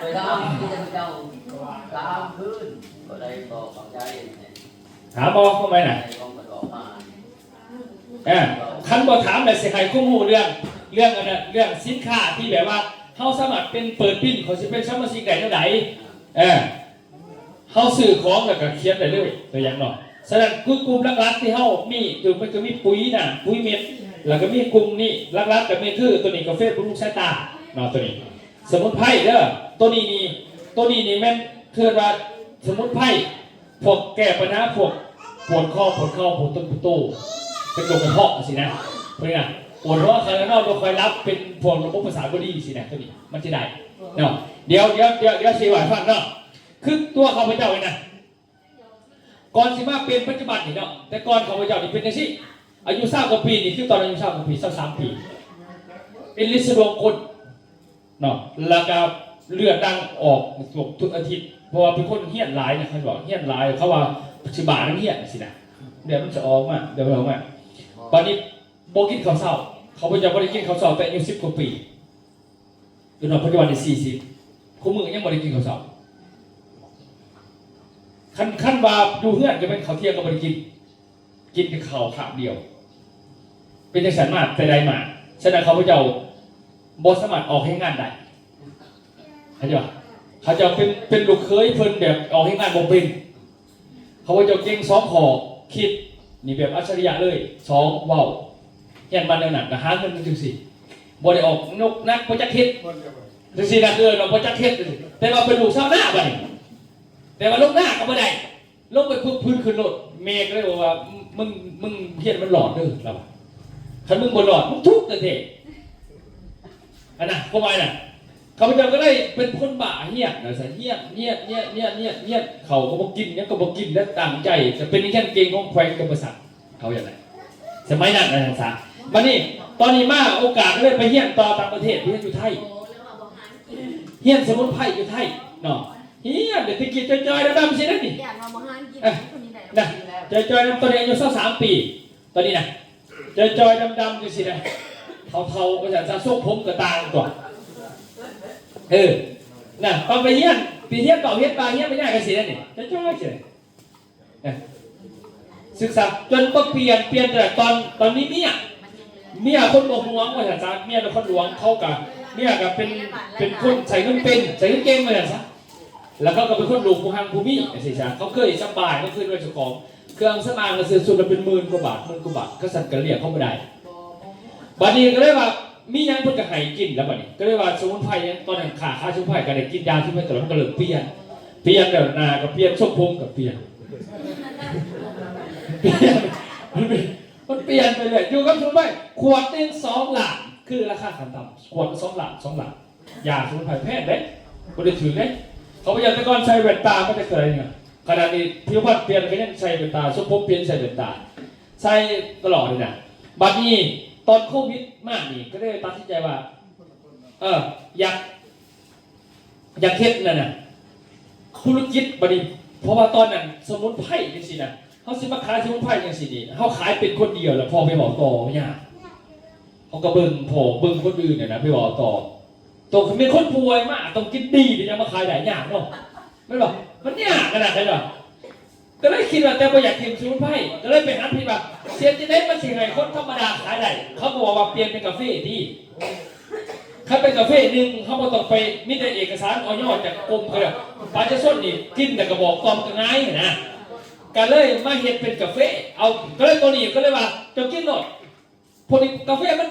ไปถามที่จะเจ้าถามขึ้นก็ได้บอกขอบใจถามบ่เข้าไปน่ะคันบ่ถามเลยสิใครคุ้มหูเรื่องสินค้าที่แบบว่าเขาสมัครเป็นเปิดปิ้นเขาจะเป็นสมาชิกได้เท่าไหร่เขาสื่อของแล้วก็เขียนได้เลยตัวอย่างหน่อยฉะนั้นกลุ่มลักๆที่เขามีคือมันก็มีปุ๋ยนะปุ๋ยเม็ดแล้วก็มีกลุ่มนี้ลักๆกับเมคือตัวนี้กาแฟบำรุงสายตาเนาะตัวนี้สมุนไพรเด้อตัวนี้นี่แม่นเทือนว่าสมุนไพรพวกแก้ปัญหาพวกปวดคอปวดต้นปวดตู้เป็นโรคกระเพาะสินะพวกนี้นะปวดหัวคาร์นอลโดยคอยรับเป็นพวกระบบประสาทบดีสินะตัวนี้มันจะได้เนาะเดี๋ยวสีหวานฟังเนาะคือตัวเขาพเจ้าเองนะก่อนสิมาเป็นปัจจุบันนี่เนาะแต่ก่อนเขาพเจ้านี่เป็นยังสิอายุ30 กว่าปีนี่คือตอนอายุ30 กว่าปี23 ปีเป็นลิสดวงคนเนาะแล้วก็เลือดดังออกทุกอาทิตย์เพราะว่าเป็นคนเฮี้ยนหลายนะเขาบอกเฮี้ยนหลายเขาว่าชิบาทั้งเฮี้ยนสินะเดี๋ยวมันจะออกมาตอนนี้โบกินข้าวเศร้าเขาพเจ้าไม่ได้กินข้าวเศร้าแต่อายุ10 กว่าปีจนปัจจุบันนี่40คู่มือยังไม่ได้กินข้าวเศร้าขั้นว่าดูเพื่อนจะเป็นเขาเที่ยงกับบริกินข้าวขาบเดียวเป็นจังสันมากแต่ใดมาฉะนั้นเขาพเจ้าบสมัครออกให้งานได้เขาจะเป็นลูกเคยเพิ่นแบบออกให้งานบ่เป็นเขาพเจ้าเก่ง2 ข้อคิดนี่แบบอัจฉริยะเลย2เว้าเฮียนบ้านหนักก็หาเงินจังซี่บ่ได้ออกนกนักบ่จักเฮ็ดจังซี่นะเนาะบ่จักเฮ็ดแต่ว่าเป็นลูกชาวนาบัดนี้แต่ว่าลงหน้าก็ไม่ได้ลงไปพื้นขึ้นรถเมย์ก็เลยบอกว่ามึงเพี้ยนมันหลอดเด้อเราคันมึงบนหลอดมึงทุกข์แต่เถอะอันน่ะเข้าไปน่ะข้าพเจ้าก็ได้เป็นคนบ้าเหี้ยนะสันเหี้ยเขาก็บอกกินเนี่ยก็บอกกินแล้วต่างใจจะเป็นแค่เก่งของแขวงกับประสาทเขาอย่างไรสมัยนั้นนะท่านมานี่ตอนนี้มาโอกาสก็เลยไปเหี้ยต่อต่างประเทศเหี้ยอยู่ไทยเหี้ยสมุนไพรอยู่ไทยเนาะเฮียเด็กที่กินจอยๆดำๆสินั่นนี่นะจอยๆดำตัวนี้อายุ23 ปีตอนนี้นะจอยๆดำๆอยู่สินะเทาๆก็จะส่งผมกระตางตัวน่ะตอนไปเฮียน ปีเทียบเก่าเทียบปลาเทียบไม่ได้กันสินั่นนี่จะจ้อยเฉยศึกษาจนก็เปลี่ยนแต่ตอนนี้เมียคนบ่ห่วงว่าจะเมียเป็นคนหลวงเขากับเมียกับเป็นคนใส่เงินใส่เงินเก่งมาเลยซะแล้วเขาก็เป็นคนหลวงผู้หังผู้มีสิจ้ะเขาเคยสบายเขาเคยด้วยเจ้าของเครื่องสมางก็ซื้อสุดละเป็นหมื่นกว่าบาทก็สั่นกันเรียกเขาไม่ได้บัดนี้ก็เลยว่ามียังเพิ่นก็ให้กินแล้วบัดนี้ก็เลยว่าสมุนไพรตอนนั้นขาสมุนไพรก็ได้กินยาที่ไม่ตลอดก็เลยเปลี่ยนแล้วนาก็เปลี่ยนส้มพงกับเปลี่ยนมันเปลี่ยนไปเลยอยู่กับสมุนไพรขวดนึง2 หลาคือราคาขั้นต่ำขวด2 หลายาสมุนไพรแพทย์เด้บ่ได้ถือเด้เขาพยายามแต่ก่อนใช้แว่นตาไม่ได้เกิดอะไรเนี่ยขณะนี้พิพัฒน์เปลี่ยนก็ยังใช้แว่นตาส้มพงเปลี่ยนใส่แว่นตาใช้ตลอดเลยนะบัดนี้ตอนโควิดมากนี่ก็ได้ตัดสินใจว่าอยากเฮ็ดนั่นน่ะธุรกิจบัดนี้เพราะว่าตอนนั้นสมุนไพรจังซี่นะเฮาสิมาขายสมุนไพรจังซี่นี่เฮาขายเป็นคนเดียวแล้วพอไปบอกต่อไม่ยากเฮาก็เบิ่งคนอื่นเนี่ยนะไปบอกต่อตัวเป็นคนป่วยมากต้องกินดีถึงจะมาขายได้ยากเนาะไม่หรอกมันยากขนาดนั้นหรอก็เลยคิดว่าแต่บ่อยากกินสมุนไพรก็เลยไปหาพี่ว่าเสียจะได้มันสิให้คนธรรมดาขายได้เขาบอกว่าเปลี่ยนเป็นกาแฟดีถ้าเป็นกาแฟนึงเขาบ่ต้องไปมีแต่เอกสารออยจากกรมก็ได้ปลาจะส้นนี่กินแต่กระบอกกอมก็ง่ายนะก็เลยมาเฮ็ดเป็นกาแฟเอาก็เลยตัวนี้ก็เลยว่าจะกินหน่อยพอดีกาแฟมัน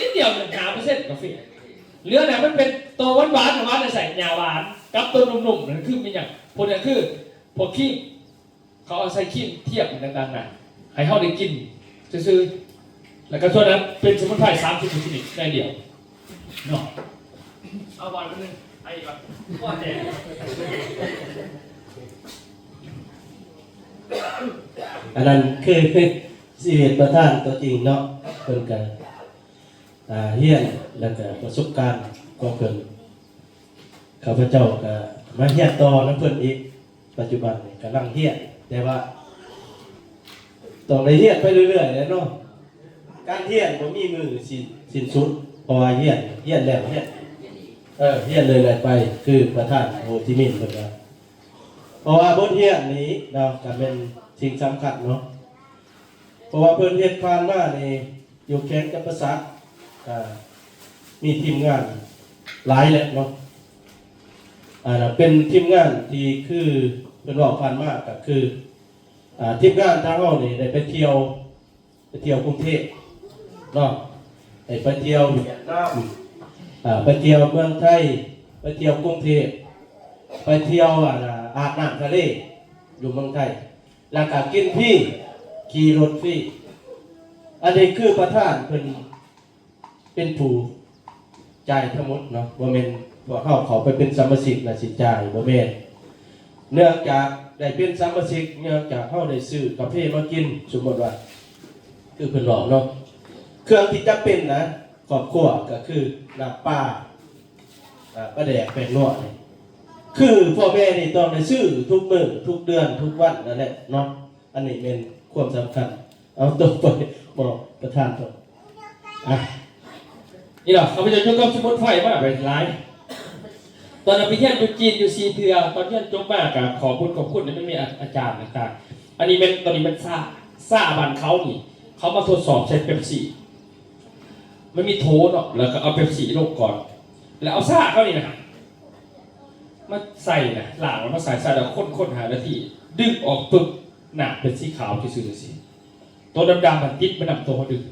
นิดเดียว1% กาแฟเหลือเนี่ยมันเป็นตัวหวานใส่ยาหวานกับตัวนุ่มๆนั่นคือเป็นอย่างพวกนี้คือพวกขี้เขาเอาใส่ขี้เทียบดังๆนะให้เขาได้กินซื้อแล้วก็ส่วนนั้นเป็นสมุนไพร30 ชนิดได้เดียวเนาะเอาบอลไปนึงไอ้แบบว่าแต่อันนั้นคือสิเหตุประธานตัวจริงเนาะเพิ่นก็เฮียนแล้วก็ประสบการณ์ก็เพิ่นข้าพเจ้าก็มาเฮียนต่อนำเพิ่นอีกปัจจุบันนี่กำลังเฮียนแต่ว่าต้องได้เฮียนไปเรื่อยๆแล้วเนาะการเฮียนบ่มีมือสิ้นสุดเพราะว่าเฮียนแล้วเฮียนเลยไปคือประธานโฮจิมินห์เพิ่นว่าเพราะว่าบทเฮียนนี้เนาะก็เป็นสิ่งสำคัญเนาะเพราะว่าเพิ่นเฮ็ดผ่านมานี่อยู่แข่งกับประสาทมีทีมงานหลายแหละเนาะเป็นทีมงานที่คือเป็นบอกผ่านมากก็คือทีมงานทางเฮานี่ได้ไปเที่ยวกรุงเทพเนาะไปเที่ยวเวียดนามไปเที่ยวเมืองไทยไปเที่ยวกรุงเทพไปเที่ยวอาบน้ำทะเลอยู่เมืองไทยแล้วก็กินฟรีขี่รถฟรีอันนี้คือประธานเป็นผู้จ่ายทั้งหมดเนาะบ่แม่นบ่เขาไปเป็นสมาชิกน่ะสิจ่ายบ่แม่นเนื่องจากได้เป็นสมาชิกเนื่องจากเฮาได้ซื้อกาแฟมากินสมมติว่าคือเพิ่นบอกเนาะเครื่องที่จะเป็นนะครอบครัวก็คือน้ำปลาปลาแดกแป้งนวดนี่คือพ่อแม่นี่ต้องได้ซื้อทุกมื้อทุกเดือนทุกวันนั่นแหละเนาะอันนี้เป็นความสำคัญเอาตัวไปบอกประธานต่อนี่หรอเขาไปจะยกกำสมุนไพรมาไปไลฟ์ตอนนั้นไปเที่ยวจีนอยู่ซีเทือตอนที่จบมากกับขอบคุณนี่ไม่มีอาจารย์ต่างๆอันนี้เป็นตอนนี้มันซ่าบันเขานี่เขามาทดสอบใช้เป๊ปซี่มันมีโถเนาะแล้วก็เอาเป๊ปซี่ลงก่อนแล้วเอาซ่าเขานี่นะมาใส่นะหลังมาใส่แล้วข้นหานาทีดึงออกปึ๊บหนาเป็นสีขาวที่สื่อสิตัวดำๆมันติดมันนำตัวเขาดึง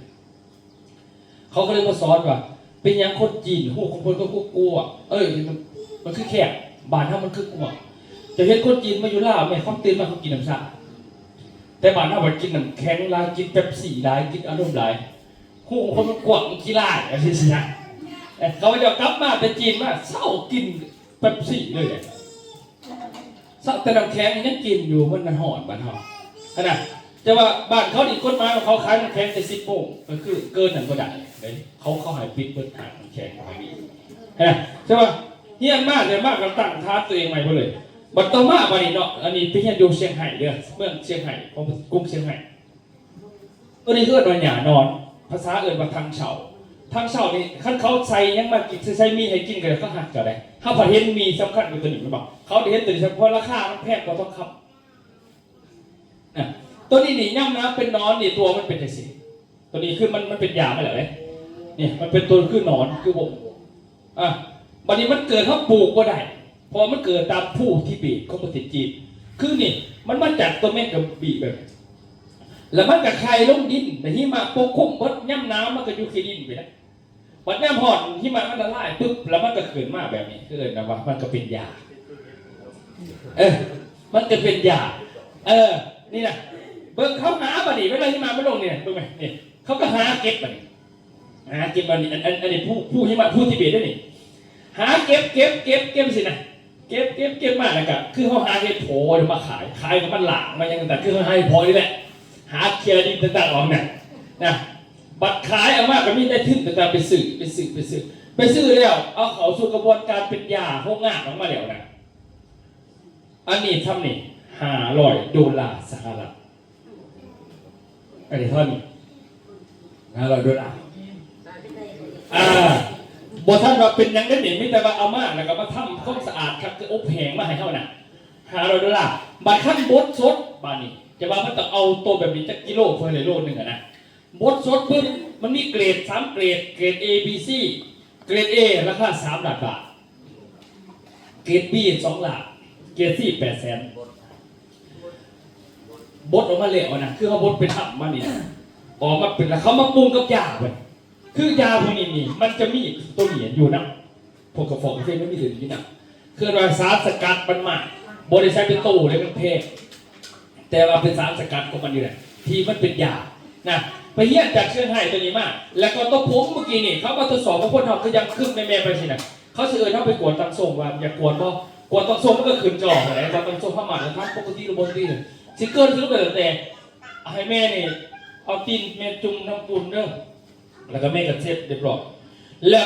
เขาก็เลยมาสอนว่าเป็นอย่างคนจีนหูคนก็กลัวมันคือแขกบ้านถ้ามันคือกลัวจะเห็นคนจีนมาอยู่ล่าไม่เขาตื่นมาเขากินน้ำชาแต่บ้านถ้ามันกินน้ำแข็งลายกินเป๊ปซี่ลายกินอารมณ์ลายหูคนมันกวางกีฬาอะไรสินะเขาจะกลับมาแต่จีนมาเศร้ากินเป๊ปซี่เลยเศร้าแต่น้ำแข็งยังกินอยู่มันหอนบ้านเขาขนาดแต่ว่าบ้านเขาอีกคนมาเขาขายน้ำแข็งแต่10 โมงก็คือเกินนั่นก็ได้เขาหายปิดเปิดหางน้ำแข็งอะไรนี้ใช่ป่ะเฮียนมากเลยมากกันตั้งท้าตัวเองใหม่หมดเลยบัดต่อมาบัดนี้เนาะอันนี้ไปเฮียนอยู่เชียงไฮ้เด้อเมืองเชียงไฮ้ของกรุงเชียงไฮ้ตัวนี้คือตัวหยานอนภาษาเอิ้นว่าทางเฉา ทางเช้านี่ขั้นเขาใส่ยังมากินใส่มีให้กินกันเขาหักกันได้ถ้าพอเห็นมีสำคัญกว่าตัวนี้มันบอกเขาเห็นตัวนี้เฉพาะราคามันแพงกว่าทองคำตัวนี้นี่ย่ำนะเป็นนอนนี่ตัวมันเป็นจังซี่ตัวนี้คือมันเป็นยาไม่เหรอเนี่ยเนี่ยมันเป็นตัวคือนอนคือผมวันนี้มันเกิดเขาปลูกก็ได้พอมันเกิดตามผู้ที่บีบเขาประเทศจีนคือนี่มันมาจากตัวแม่กับบีแบบแล้วมันกับใครลงดินแต่ที่มาปกคลุมบดย่ำน้ำมันก็อยู่ขี้ดินไปแล้ววันย่ำหอดที่มันละลายปุ๊บแล้วมันก็เกิดมาแบบนี้คือนะว่ามันก็เป็นยามันจะเป็นยานี่นะเบิ่งเขาหาบัดนี้เวลาที่มาไม่ลงเนี่ยเบิ่งไหมนี่เขาก็หาเก็บบัดนี้หาเก็บบัดนี้อันนี้ผู้ที่มาผู้ที่เบียดด้วยนี่หาเก็บสินะเก็บมากเลยกับคือเขาหาเห็ดโผล่มาขายกับมันหลากมาอย่างต่างคือเขาให้พอนี่แหละหาเคลียร์ดินต่างๆออกเนี่ยนะบัตรขายเอามากก็มีได้ทึ่งต่างๆไปซื้อแล้วเอาเขาสู่กระบวนการเป็นยาพวกงาออกมาแล้วนะอันนี้ทำนี่$500สหรัฐอันนี้เท่านี้$500บ่ท่านว่าเป็นยังได้หนิไม่แต่ว่าเอามาแล้วก็มาทำความสะอาดครับคืออบแห้งมาให้เท่าน่ะ$500บัตรขั้นบดสดบานี้จะว่ามันต้องเอาตัวแบบนี้จักกิโลเพื่อเลยโลนึงอะนะบดสดปึ๊บมันมีเกรด3เกรด A B C เกรด A ราคา$3 ล้านเกรด B 2 ล้านเกรด C 800,000บดออกมาแล้วนะคือเขาบดเป็นอับมานี่ออกมาเป็นแล้วเขามาปรุงกับยาเว้ยคือยาพวกนี้นี่มันจะมีตัวเหนียนอยู่นะพวกกระฟอกกาแฟไม่มีเหลืออยู่นะคือเราสารสกัดมันมาบริษัทเป็นตู้เลยมันเพศแต่ว่าเป็นสารสกัดของมันอยู่แหละที่มันเป็นยานะไปเยี่ยมจากเชียงไฮ้ตัวนี้มาแล้วก็ตัวผมเมื่อกี้นี่เขาก็ทดสอบกับคนทำคือยังขึ้นแม่ไปสินะเขาเชิญเขาไปกวดตังส่งว่าอย่ากวดเพราะกวดตังส่งมันก็ขึ้นจออะไรตังส่งเข้ามาแล้วทำปกติระบบดีเลยซิเกิลซื้อไปแต่ให้แม่นี่เอาตีนแม่จุ่มน้ำปูนเด้อแล้วก็แม่ก็เช็ดเรียบร้อยแล้ว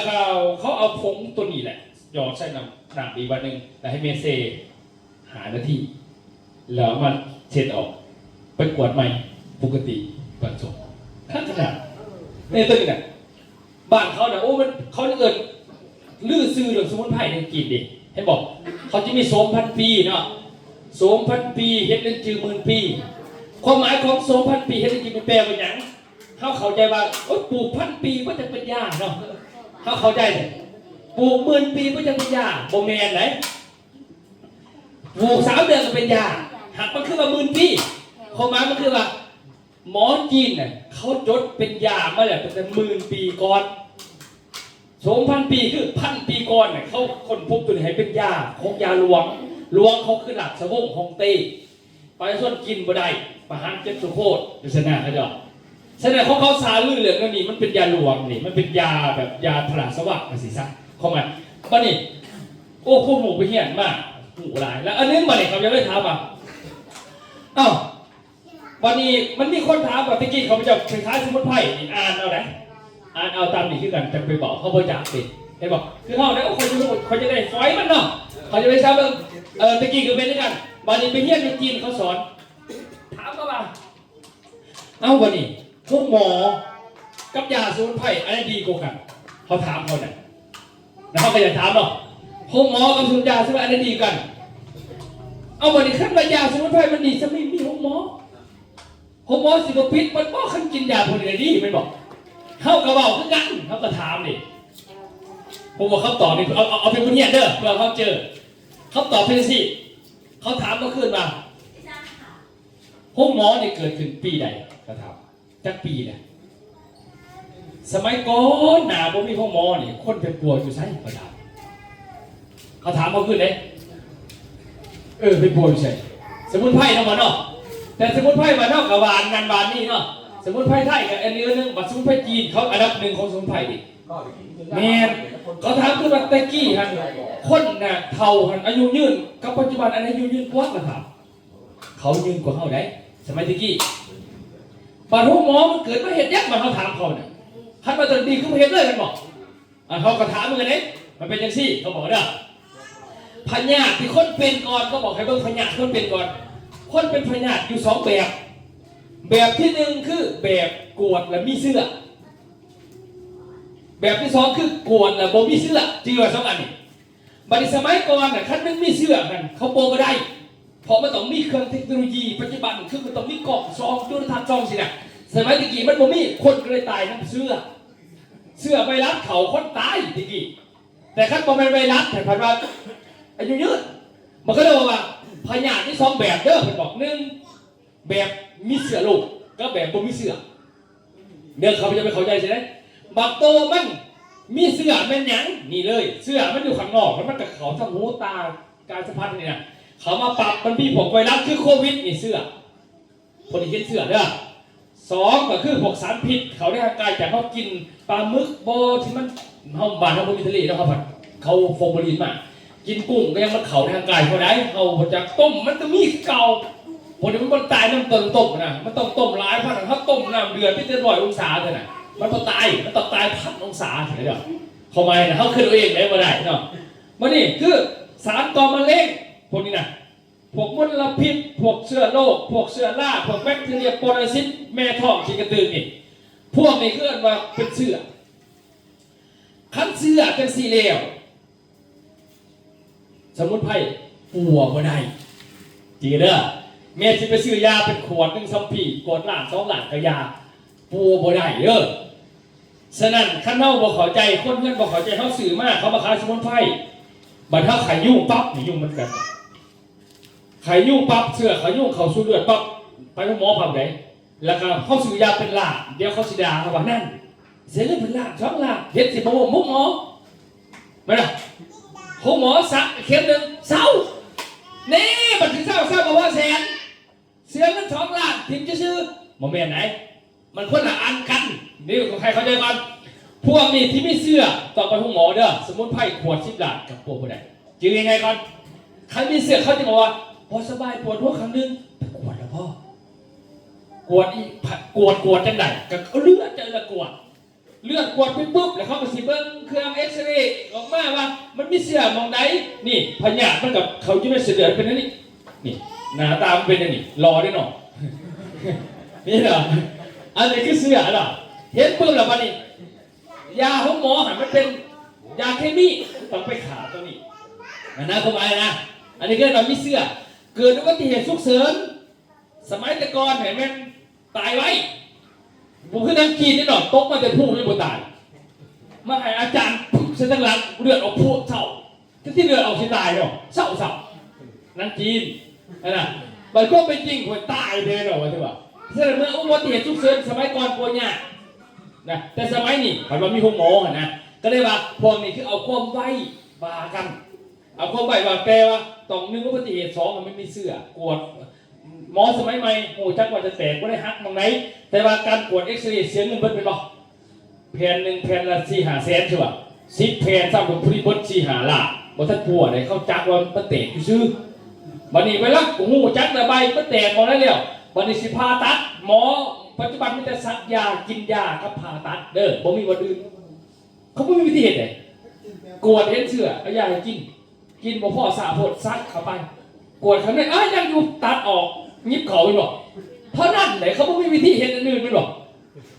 เขาเอาผงตัวนี้แหละหยอดใส่น้ำอีกวันหนึ่งแล้วให้แม่เซหาหน้าที่แล้วมันเช็ดออกไปกวดใหม่ปกติบรรจบขั้นขนาดนี่ตัวนี้น่ะบ้านเขาเนี่ยโอ้มันเขาเกิดลื้อซื้อเรื่องสมุนไพรในกินดิให้บอกเขาจะมีโสม1,000 ปีเนาะโสม1,000 ปีเฮ็ดเป็นจือ10,000 ปีความหมายของโสม1,000 ปีเฮ็ดเป็นจือมันแปลว่าอย่างเขาเข้าใจว่าปลูก1,000 ปีก็จะเป็นยาเนาะเขาเข้าใจเลยปลูก10,000 ปีก็จะเป็นยาโบแมนไหนปลูก3 เดือนก็เป็นยาหักมันคือว่า10,000 ปีความหมายมันคือว่าหมอจีนเนี่ยเขาจดเป็นยามาแล้วตั้งแต่10,000 ปีก่อน2,000 ปีคือ1,000 ปีก่อนเนี่ยเขาค้นพบตัวนี้ให้เป็นยาของยาหลวงเขาคือหลักสวงของเต้ไปส่วนกินบ่ได้ประหารเจ็บสุโคตรอยู่สนาเขาจะแสดงเขาสาลือเหลืองนี่มันเป็นยาหลวงนี่มันเป็นยาแบบยาพลาสวะมาสิซะเข้ามาบ้านี่โอ้พวกหมูไปเหี้ยนมากหมูหลายแล้วอันนี้มาเนี่ยเขาจะได้ถามอ่ะวันนี้มันมีคนถามแบบตะกี้เขาจะคล้ายสมุนไพรอ่านเอาไหนอ่านเอาตามนี่คือกันจะไปบอกเขาบริจาคสิเห็นบอกคือเขาเนี่ยเขาจะได้ฝอยมันเนาะเขาจะไปทราบตะกี้คือเป็นด้วยกันวันนี้ไปเยี่ยมในจีนเขาสอนถามเขาว่าวันนี้พวกหมอกับยาสมุนไพรอะไรดีกว่ากันเขาถามเขาเนี่ยแล้วเขาก็จะถามเนาะพวกหมอกับยาสมุนไพรอะไรดีกันวันนี้ขั้นยาสมุนไพรมันดีจะไม่มีพวกหมอสิบปิดมันบอกขั้นกินยาพวกนี้ดีไม่บอกเข้ากระเป๋าคือกันเขาก็ถามดิผมบอกเขาตอบนี่เอาเป็นคนเหี้ยเด้อเพื่อเขาเจอเขาตอบเป็นสิเขาถามก็ขึ้นมาพวกหมอเนี่ยเกิดขึ้นปีใดเขาถามจักปีเนี่ยสมัยก่อนหนาบ่มีพวกหมอเนี่ยคนเป็นป่วยอยู่ใช่เขาถามเขาขึ้นเลยเป็นป่วยอยู่ใช่สมุนไพรเนาะมันเนาะแต่สมุนไพรมานอกกับหวานงานหวานนี่เนาะสมุนไพรไทยกับอันนี้นึงบัดสมุนไพรจีนเขาอันดับ1ของสมุนไพรดิแม่เขาถามคือว่าตะกี้ฮันคนน่ะเฒ่าฮันอายุยืนกับปัจจุบันอันอายุยืนกว่านะครับเขายืนกว่าเขาได้สมัยตะกี้ปัจจุบันหมอมันเกิดมาเห็นยักษ์มันเขาถามเขาเนี่ยคันมาตอนดีเขาเห็นเลยมันบอกเขาก็ถามมึงกันเนี่ยมันเป็นยังซี่เขาบอกเด้อพญาติที่คนเป็นก่อนเขาบอกให้เบิ่งพญาติคนเป็นก่อนคนเป็นพญาติอยู่2 แบบที่1คือแบบกวดและมีเสื้อ แบบที่สองคือกวนแล้วบ่มีเสื้อจือว่าสองอันนี้บัดนี้สมัยก่อนน่ะคันมันมีเสื้อกันเขาโปบ่ได้เพราะมันต้องมีเครื่องเทคโนโลยีปัจจุบันคือมันต้องมีกล่องซองจุลทรรศน์ซองสินะสมัยตะกี้มันบ่มีคนก็เลยตายทั้งเสื้อไวรัสเขาคนตายตะกี้แต่คันบ่แม่นไวรัสแต่พันว่าอายุยืนมันก็เลยว่าพยาธิที่สองแบบเด้อเพิ่นบอก1แบบมีเสื้อลูกก็แบบบ่มีเสื้อเด้อเขาจะไปเข้าใจใช่ไหมบักโตมันมีเสื้อแม่นหยังนี่เลยเสื้อมันอยู่ข้างนอกแล้วมันกับเขาทั้งหูตาการสัมผัสนี่นะเขามาปรับมันมีพวกไวรัสคือโควิดนี่เสื้อคนที่เห็นเสื้อเด้อ2ก็คือพวกสารพิษเขาในร่างกายจากเขากินปลาหมึกโบที่มันเฮาบ้านเฮาบ่มีทะเลเนาะครับเขาฟอร์มาลีนมากินกุ้งก็ยังมันเขาในร่างกายเขาได้เขาจากต้มมันก็มีเก่าพวกนี้มันตายน้ำต้มนะมันต้องต้มหลายพันถ้าต้มน้ำเดือดไม่เกิน100 องศาเท่านั้นมันต้องตาย1,000 องศาเห็นไหมเนาะเขาไม่นะเขาขึ้นเองได้บ่ได้เนาะมันนี่คือสารก่อมะเร็งพวกนี้นะพวกมลพิษพวกเชื้อโรคพวกเชื้อราพวกแบคทีเรียปรสิตแม่ท้องขี้กระตือนี่พวกนี้คือว่าเป็นเชื้อคันเชื้อจังสี่เลวสมุนไพรปัวบ่ได้จริงเด้อแม่สิไปซื้อยาเป็นขวด1 2 ปีกดล้าน2 ล้านก็ยาปัวบ่ได้เด้อฉะนั้นคันเฮาบ่เข้าใจคนเพิ่นบ่เข้าใจเฮาซื้อมาเขามาขายสมุนไพรบัดเฮาไข้ยุ่งปั๊บนี่ยุ่งมันกันไข้ยุ่งปั๊บเสื้อไข้ยุ่งเข้าสู่เลือดปั๊บไปหาหมอปั๊บได้แล้วก็เฮาซื้อยาเป็นล้านเดี๋ยวเขาสิด่าว่านั่นเสียเงินเป็นล้าน2 ล้านเฮ็ดสิบ่มุกหมอแม่นบ่หมอสักเข็มนึงเศร้านี่บัดสิเศร้าบ่ว่าแสนเสียเงิน2 ล้านถึงจะซื้อบ่แม่นไหนมันคนละอันกันนี่ของใครเข้าใจก่อนพวกนี้ที่ไม่เชื่อต่อไปพวกหมอเด้อสมุนไพรขวด10 ล้านกับปวดบ่ได้จือยังไงก่อนใครมีเสื้อเขาจะบอกว่าพอสบายปวดหัวครั้งนึงไปกวดแล้วพ่อกวดอีกกวดจังได๋ก็เลือดจะละกวดเลือดกวดไปปุ๊บแล้วเขาก็สิเบิ่งเครื่องเอ็กซเรย์ออกมาว่ามันมีเสื้อมองใดนี่พยาธิมันกับเขาอยู่ในเสื้อเป็นอันนี้นี่หน้าตาเป็นอันนี้รอได้หน่อยนี่เหรออันนี้คือเสื้อเหรอเห็นปุ๊บแล้วบัดนี้ยาของหมอหันมันเป็นยาเคมีต้องไปขาตัวนี้นะเข้าไปนะอันนี้ก็เรามีเสื้อเกิดอุบัติเหตุฉุกเฉินสมัยแต่ก่อนเห็นไหมตายไว้ผมคือนักกีนนี่หน่อยตกมาแต่ผู้ไม่บนตายมาให้อาจารย์เส้นทางหลังเลือดออกพูดเศร้าที่เลือดออกที่ตายเนาะเศร้านักกีนนะมันก็เป็นจริงคนตายเลยเนาะว่าใช่ป่ะเมื่ออุบัติเหตุฉุกเฉินสมัยก่อนปวดเนี่ยนะแต่สมัยนี้มันว่ามีห้องหมอนะก็เลยว่าพวกนี้คือเอาความไว้บากันเอาความไว้บาแปลว่าต้อง1 อุบัติเหตุ2มันไม่มีเสื้อกวดหมอสมัยใหม่โอ้จักว่าจะแตกก็ได้หักตรงไหนแต่ว่าการกวดเอ็กซเรย์เสียเงินเบิดเป็นบ่แผ่น1แผ่นละ4-5 แสนใช่ป่ะ10 แผ่นซ้ำกับผู้ที่เบิด4-5 ล้านบ่ทันปัวได้เขาจักว่ามันแตกซื่อบัดนี้เวลาหูจักระบายมันแตกหมดแล้วบัดนี้สิผ่าตัดหมอปัจจุบันมีแต่ซักยากินยากับผ่าตัดเด้อบ่มีวันอื่นเขาบ่มีวิธีเฮ็ดเลยกวดเห็นเสื้อเอายาให้กินบ่พอสาโพดซักเข้าไปกวดข้างในยังอยู่ตัดออกยิบเขาไปบ่เพราะนั่นไหนเขาบ่มีวิธีเฮ็ดอันอื่นไปบ่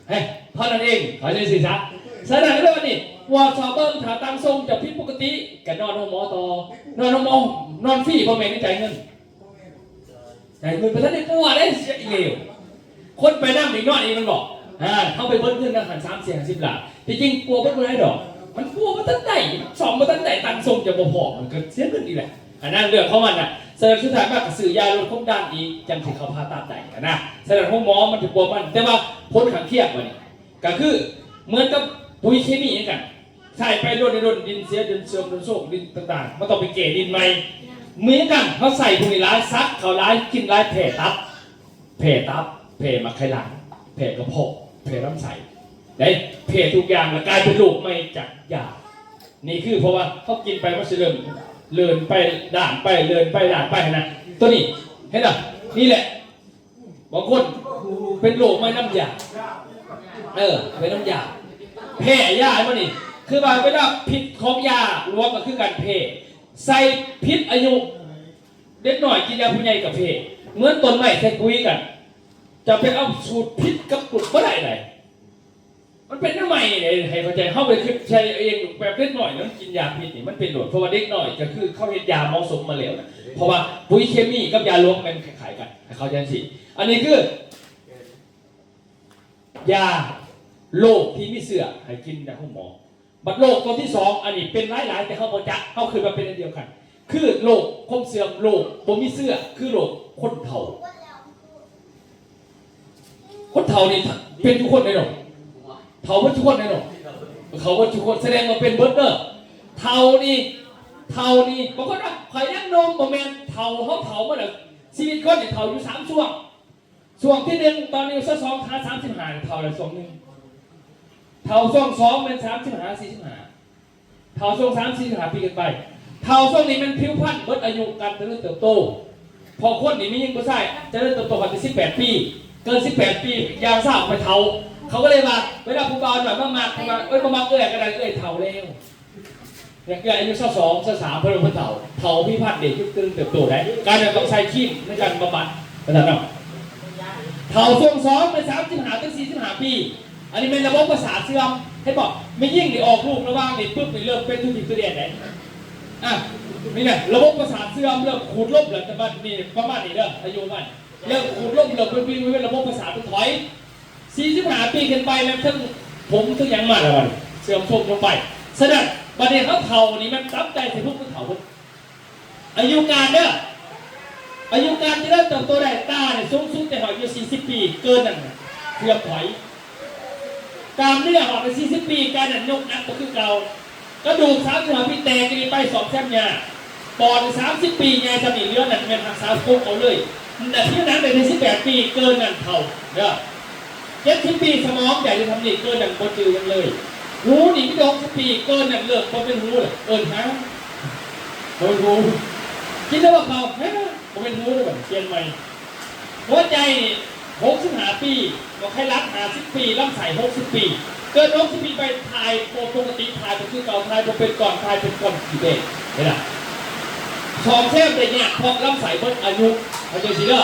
เฮ้ยเพราะนั่นเองเขาจะสิซะฉะนั้นแล้ววันนี้ว่าชาวเบิ่งถ้าตั้งทรงจะผิดปกติก็นอนโรงหมอต่อนอนโรงหมอนอนฟรีบ่แม่นจ่ายเงินไปทันได้ปัวได้เสียอีเหลวคนไปนั่งอีกนอนอีกมันบอกเข้าไปเบิ้ลขึ้นนะหัน30-50 ล้านที่จริงกลัวเบิ้ลไม่ได้ดอกมันกลัวมันตั้งใจสอบมาตั้งใจตังทรงจะบ่พอมันก็เสียเงินอีกแหละอันนั้นเรื่องของมันน่ะแสดงสุดท้ายมากกับสื่อยาลดความดันอีกจังที่เขาพาตัดใจกันนะแสดงของหมอมันจะกลัวมันแต่ว่าผลข้างเคียงมันก็คือเหมือนกับปุ๋ยเคมีเหมือนกันใส่ไปโดนดินเสียดินเสื่อมดินโซกดินต่างๆมันต้องไปเกลี่ยดินใหม่เหมือนกันเขาใส่พวกนี้ร้ายซักเขาร้ายกินร้ายแผลตับแผลมาไขหลังแผลกระเพาะแผลลำไส้ได้แผลทุกอย่างแล้วกลายเป็นโรคไม่จากยานี่คือเพราะว่าเขากินไปมันจะเลื่อนไปด่านไปเลื่อนไปด่านไปนะตัวนี้เห็นหรอนี่แหละบางคนเป็นโรคไม่น้ำยาเป็นน้ำยาแพ้ยาไอ้มันนี่คือบางเวลาพิษของยารวมก็คือการแพ้ใส่พิษอายุเด็กหน่อยกินยาผู้ใหญ่กับแพ้เหมือนต้นไม้ใส่ปุ๋ยกันจะไปเอาสูตรพิษกับกลุ่มก็ได้ไหน มันเป็นน้ำใหม่ให้เข้าใจเข้าไปคือใช้เองแบบเล็กหน่อยนั้นกินยาพิษนี่มันเป็นโดดเพราะว่าเด็กหน่อยก็คือเขาเห็นยาเหมาะสมมาแล้วนะเพราะว่าปุ๋ยเคมีกับยาล้มมันคล้ายกันเขาใจสิอันนี้คือยาโรคที่มีเสื่อให้กินนะคุณหมอบัดโรคตัวที่สองอันนี้เป็นหลายๆแต่เขาบอกจะเขาคือมาเป็นอันเดียวกันคือโรคความเสื่อมโรคบ่มีเสื่อคือโรคคนเฒ่าคนเฒ่านี่เป็นทุกคนเลยหรอเฒ่าเป็นทุกคนเลยหรอเขาว่าทุกคนแสดงมาเป็นเบิร์ดเนอร์เฒ่านี่บางคนว่าข่อยนั่งนมบ่แม่นเฒ่าเขาเฒ่ามาแล้วชีวิตคนเนี่ยเฒ่าอยู่3ช่วงที่1ตอนนี้สัก2 35เฒ่าละ2 1เท่าช่วง2เป็น35 45เท่าช่วง3 45ปีกันไปเท่าช่วงนี้มันผิวพรรณเบิดอายุการเจริญเติบโตพอคนนี่มียิ่งก็ใช่เจริญเติบโตกันไป18 ปีเกิน18 ปียาวสาวไปเท่าเขาก็เลยมาเวลาผู้บ่าวหน่อยมาประมาณก็ได้เท่าเร็วเนี่ยเกิดอายุ22 23เพิ่มเท่าพิพัฒน์เด็กยุคเจริญเติบโตได้การต้องใช้ขี้ในการบำบัดนะครับเนาะเท่าช่วง2เป็น35 ถึง 45 ปีอันนี้เป็นระบบประสาทเสื่อมให้บอกไม่ยิ่งนี่ออกลูกระว่างนี่ปุ๊บนี่เริ่มเป็นทุกทีตัวเดียนไหนนี่เนี่ยระบบประสาทเสื่อมเริ่มขูดลบเลยแต่บ้านนี่ประมาณนี้เด้ออายุมันเริ่มขูดลบเริ่มเป็นระบบประสาทถอย45 ปีขึ้นไปแล้วทั้งผมทั้งยังมาแล้วเสื่อมโทรมลงไปแสดงประเด็นเขาเท่านี่มันตั้งใจสิพวกเขาอายุการเด้ออายุการที่เริ่มเติบโตได้ตาเนี่ยสูงสุดแต่หอยอยู่40 ปีเกินนั่นเสื่อมถอยกามเนื้อออกไป40 ปีการยกนักก็คือเก่ากระดูก35 ปีแตกกันไป2 แซมยาปอด30 ปีไงสมิเลือดนั่นเป็นรักษาโคกเอาเลยแต่ที่นั้นใน18 ปีเกินนั่นเท่าเด้อ70 ปีสมองใหญ่จะทำนี่เกินนั่นบดจือยังเลยหูหนีไม่ยก10 ปีเกินนั่นเลิกพอเป็นหูเลยฮะเป็นหูคิดแล้วว่าเขาฮะพอเป็นหูเลยแบบเปลี่ยนใหม่หัวใจ65 ปีก็ใครรัก50 ปีลำไส้60 ปีเกิน60 ปีไปถ่ายปกติถ่ายเป็นคือเก่าถ่ายเป็นก่อนถ่ายเป็นก่อนกี่เด็กเห็นไหมสองเทพเลยเนี่ยพอลำไส้เพิ่มอายุเขาใจสิเด้อ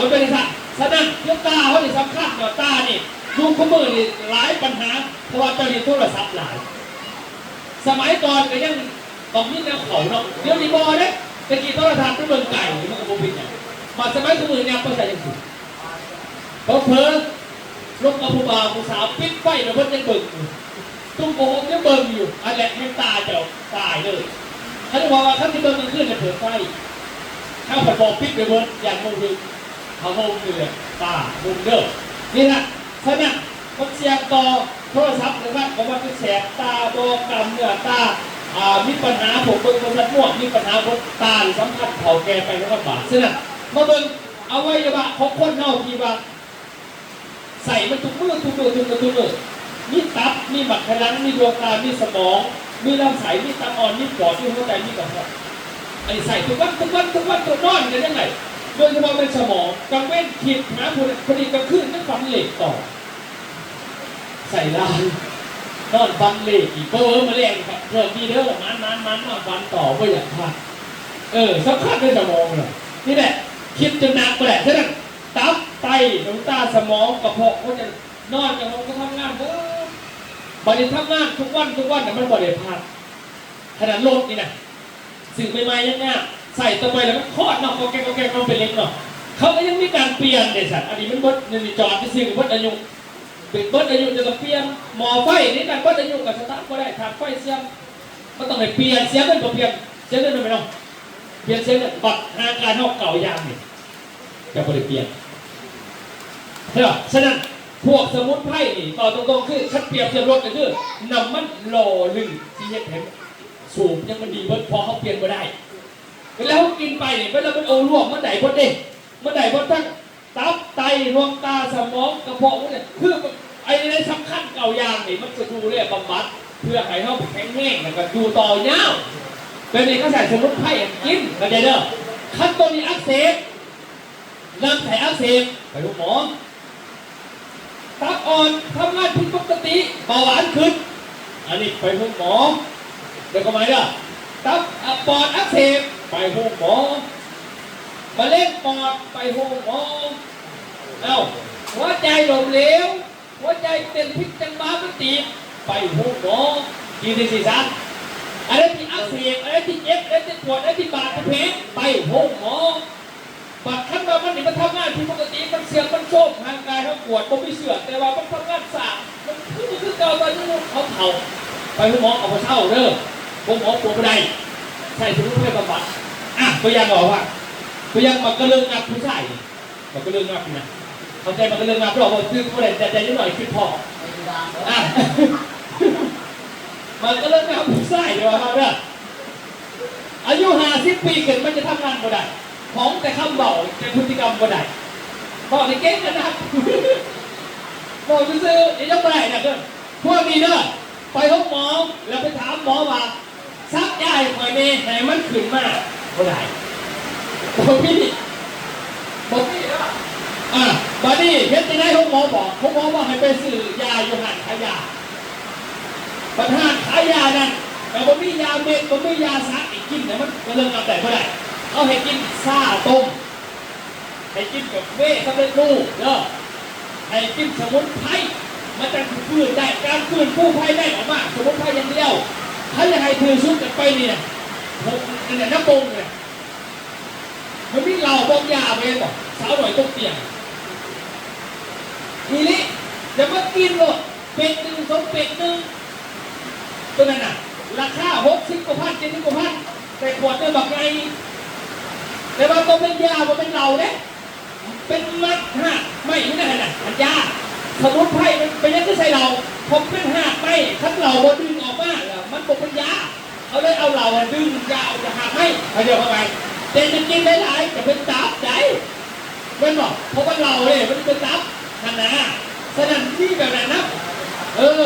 มันเป็นสัตว์ฉะนั้นเรื่องตาเขาเนี่ยสำคัญกับตานี่ยุคขมือนี่หลายปัญหาเพราะว่าเจ้าหนี้โทรศัพท์หลายสมัยก่อนก็ยังต้องมีแนวเขาเนาะเดี๋ยวนี้บอเนี่ยตะกี้โทรทัศน์เป็นเมืองไก่มันก็บ่เป็นอย่างมาสมัยขมือเนี่ยก็ใส่ยังไงเพราะลูกกับผู้บ่าวผู้สาวปิดไฟแล้วเพิ่นยังเบิ่งตุ้มโป่งยังเบิ่งอยู่อันแหละให้ตาเจ้าตายเลยเขาจะบอกว่าเขาที่เบิ่งมันขึ้นจะเปิดไฟถ้าบอกปิดไปเบิ่งอย่างโมดึงเขาโมดึงเลยตาบุญเด้อนี่นะฉะนั้นมันเสียงต่อโทรศัพท์นะครับเพราะว่าเป็นแสบตาบอกกำเนื้อตามีปัญหาผมเบิ่งโทรศัพท์ม่วงมีปัญหาบนตาสัมผัสเผาแกไปแล้วก็บาดฉะนั้นมาเบิ่งเอาไว้จะว่าของคนเน่าที่ว่าใส่มันทุกมือมีตับมีบักขลังมีดวงตามีสมองมีลำไส้มีตับอ่อนมีปอดมีหัวใจมีกระเพาะไอ้ใส่ทุกวันตัวนอนกันยังไงโดยเฉพาะเป็นสมองกังเว้นขีดหาพอดีกลางคืนก็ฟันเหล็กต่อใส่ลายนอนฟันเหล็กอีกมาเล่นเพิ่มมีเด้อมันมาฟันต่อก็อย่างพลาดสำคัญเป็นสมองเลยนี่แหละคิดจนหนักไปแหละฉะนั้นตับไตดวงตาสมองกระเพาะเขาจะนอนกันเขาก็ทำงานบริทำงานทุกวันแต่มันบริพาดขนาดรถนี่นะสื่อใหม่ๆยังง่ายใส่ตัวไปแล้วมันคลอดเนาะก็แกมันเป็นเล็กเนาะเขาก็ยังมีการเปลี่ยนเด็ดสัตว์อันนี้มันบดในจอดที่สิ่งบดอายุเป็นบดอายุจะต้องเปลี่ยนหมอไฟนี่การบดอายุกับสตาร์ทก็ได้ทางไฟเสียงมันต้องไปเปลี่ยนเสียงกันก็เปลี่ยนเสียงกันไม่ต้องเปลี่ยนเสียงกันบัดทางการเท่าเก่ายางนี่จะบริเปลี่ยนเฮ้ยฉะนั้นพวกสมุนไพรนี่ต่อตรงๆคือคัดเปรียบเทียบรถก็คือนำมันหล่อลื่นที่เฮ็ดให้สูบยังมันดีเบิดพอเขาเปลี่ยนมาได้เวลาเขากินไปเนี่ยเวลามันเอาลวกมันไหนพอดีมันไหนพอทั้งตับไตดวงตาสมองกระเพาะเนี่ยคือไอ้ในสำคัญเก่ายางนี่มันจะดูเรียกบำบัดเพื่อให้เขาแข็งแรงแล้วก็ดูต่อยาวเป็นนี่เขาใส่สมุนไพรกินเข้าใจเด้อขั้นตอนนี้อักเสบลำไส้อักเสบไปดูหมอตับอ่อนทำงานผิดปกติเบาหวานขึ้นอันนี้ไปพบหมอเดี๋ยวก็หมายว่าตับปอดอักเสบไปพบหมอมะเร็งปอดไปพบหมอหัวใจล้มเหลว หัวใจเต้นพิษจังบ้าไม่ตีไปหูหมอกินที่สี่ซันอะไรที่อักเสบอะไรที่เจ็บอะไรที่ปวดอะไรที่บาดที่เพลไปหูหมอบาดขั้นมามันนี่มันทำงานที่ปกติมันเสียงมันโชกทางกายเขาปวดมันไม่เสื่อมแต่ว่ามันทำงานสายมันคือเก่าตอนนี้เขาเผาไปหูหมอเอาไปเช่าเด้อหูหมอปวดไม่ได้ใส่ถุงมือบำบัดตัวอย่างบอกว่าตัวอย่างมันก็เรื่องงับผู้ชายมันก็เรื่องงับนะเข้าใจมันก็เรื่องงับเราบอกคือผู้ใดแต่นิดหน่อยคือพอมันก็เรื่องงับผู้ชายเดี๋ยวครับเนี่ยอายุ50 ปีเกิดมันจะทำงานบ่ได้ของแต่คำบอกแต่พฤติกรรมบ่ได้บอกในเก่งกันนะบอกซื้อไอ้เจ้าบ่ได้นะเด้อพวกนี้เด้อไปห้องหมอแล้วไปถามหมอว่าซักยาให้คอยเมย์ไหนมันขึ้นมาบ่ได้บอกพี่นะบาดนี้เฮ็ดจะได้ห้องหมอบอกห้องหมอว่าให้ไปซื้อยาอยู่หันขายยาปัญหาขายยานั่นแต่บ่มียาเม็ดบ่มียาซักอีกกินแต่มันก็เรื่องเอาแต่บ่ได้เอาให้กินซ่าต้มให้กินกับเว่สำเร็จรูปเด้อให้กินสมุนไพรมันจะฟื้นได้การฟื้นผู้ภัยได้ออกมาสมุนไพรอย่างเดียวถ้าอยากให้ถือชุดกันไปเนี่ยผมเนี่ยน้ำปงเนี่ยมันมีเหล่าบงยาไปบอกสาวหน่อยต้องเตียงทีนี้จะมากินหมดเป็ดหนึ่ง2 เป็ดหนึ่งตัวนั้นน่ะราคา60 กว่าพัน70 กว่าพันแต่ขวดเนี่ยแบบไงแต่ว่าตัวเป็นยามันเป็นเหล่าเนี่ยเป็นมัดหักไม่ได้น่ะมันยาสมุนไพรมันเป็นยังไงใส่เราผมเป็นหักไม่ขั้นเหล่าบนดึงออกมามันบอกเป็นยาเอาเลยเอาเหล่าดึงยาเอาจะหักให้เดี๋ยวเข้าไปแต่จะกินหลายๆจะเป็นตับใจมันบอกเพราะว่าเราเนี่ยมันเป็นตับขนาดฉะนั้นที่แบบนั้นนะ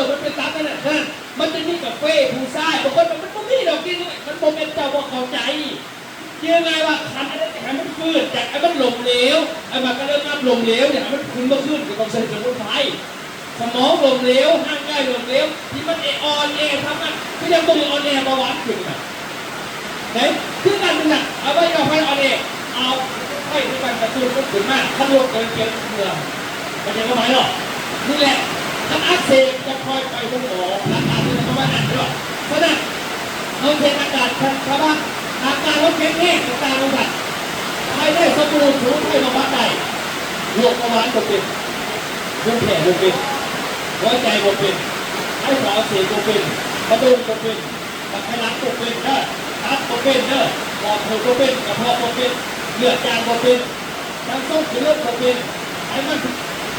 มันเป็นตับขนาดนั้นมันจะมีกาแฟผู้ชายบางคนมันก็มีดอกกินมันโมเป็นเจ้าว่าเข้าใจยังไงว่าคันอะไรแต่มันฟื้นจากไอ้มันหลงเหลวไอ้มันก็เริ่มน้ำหลงเหลวเนี่ยมันขึ้นมาขึ้นกับกองเส้นสมุนไพรสมองหลงเหลวห่างกายหลงเหลวที่มันอ่อนแอทำมันก็ยังต้องอ่อนแอเบาหวานขึ้นมาไหนคือการเป็นหนักเอาไปเอาไปอ่อนแอเอาให้ที่มันกระตุ้นก็ขึ้นมากถ้ารวมกันเกี่ยวกับเมืองมันยังก็หมายหรอกนี่แหละถ้าอักเสบจะคอยไปตรงหมออาการที่เขาว่านั่นด้วยเพราะนั้นเอาเทอาการชาวบ้านอาการว่าแข็งแรงต่างๆกันใครได้สบู่ถูให้มาวัดได้โรคเบาหวานก็เป็นโรคแผลก็เป็นหัวใจก็เป็นให้ขอเสียก็เป็นกระดูกก็เป็นกระเพาะก็เป็นตับก็เป็นปอดก็เป็นกระเพาะก็เป็นเลือดจางก็เป็นทั้งส้มเลือดก็เป็นไอ้มัน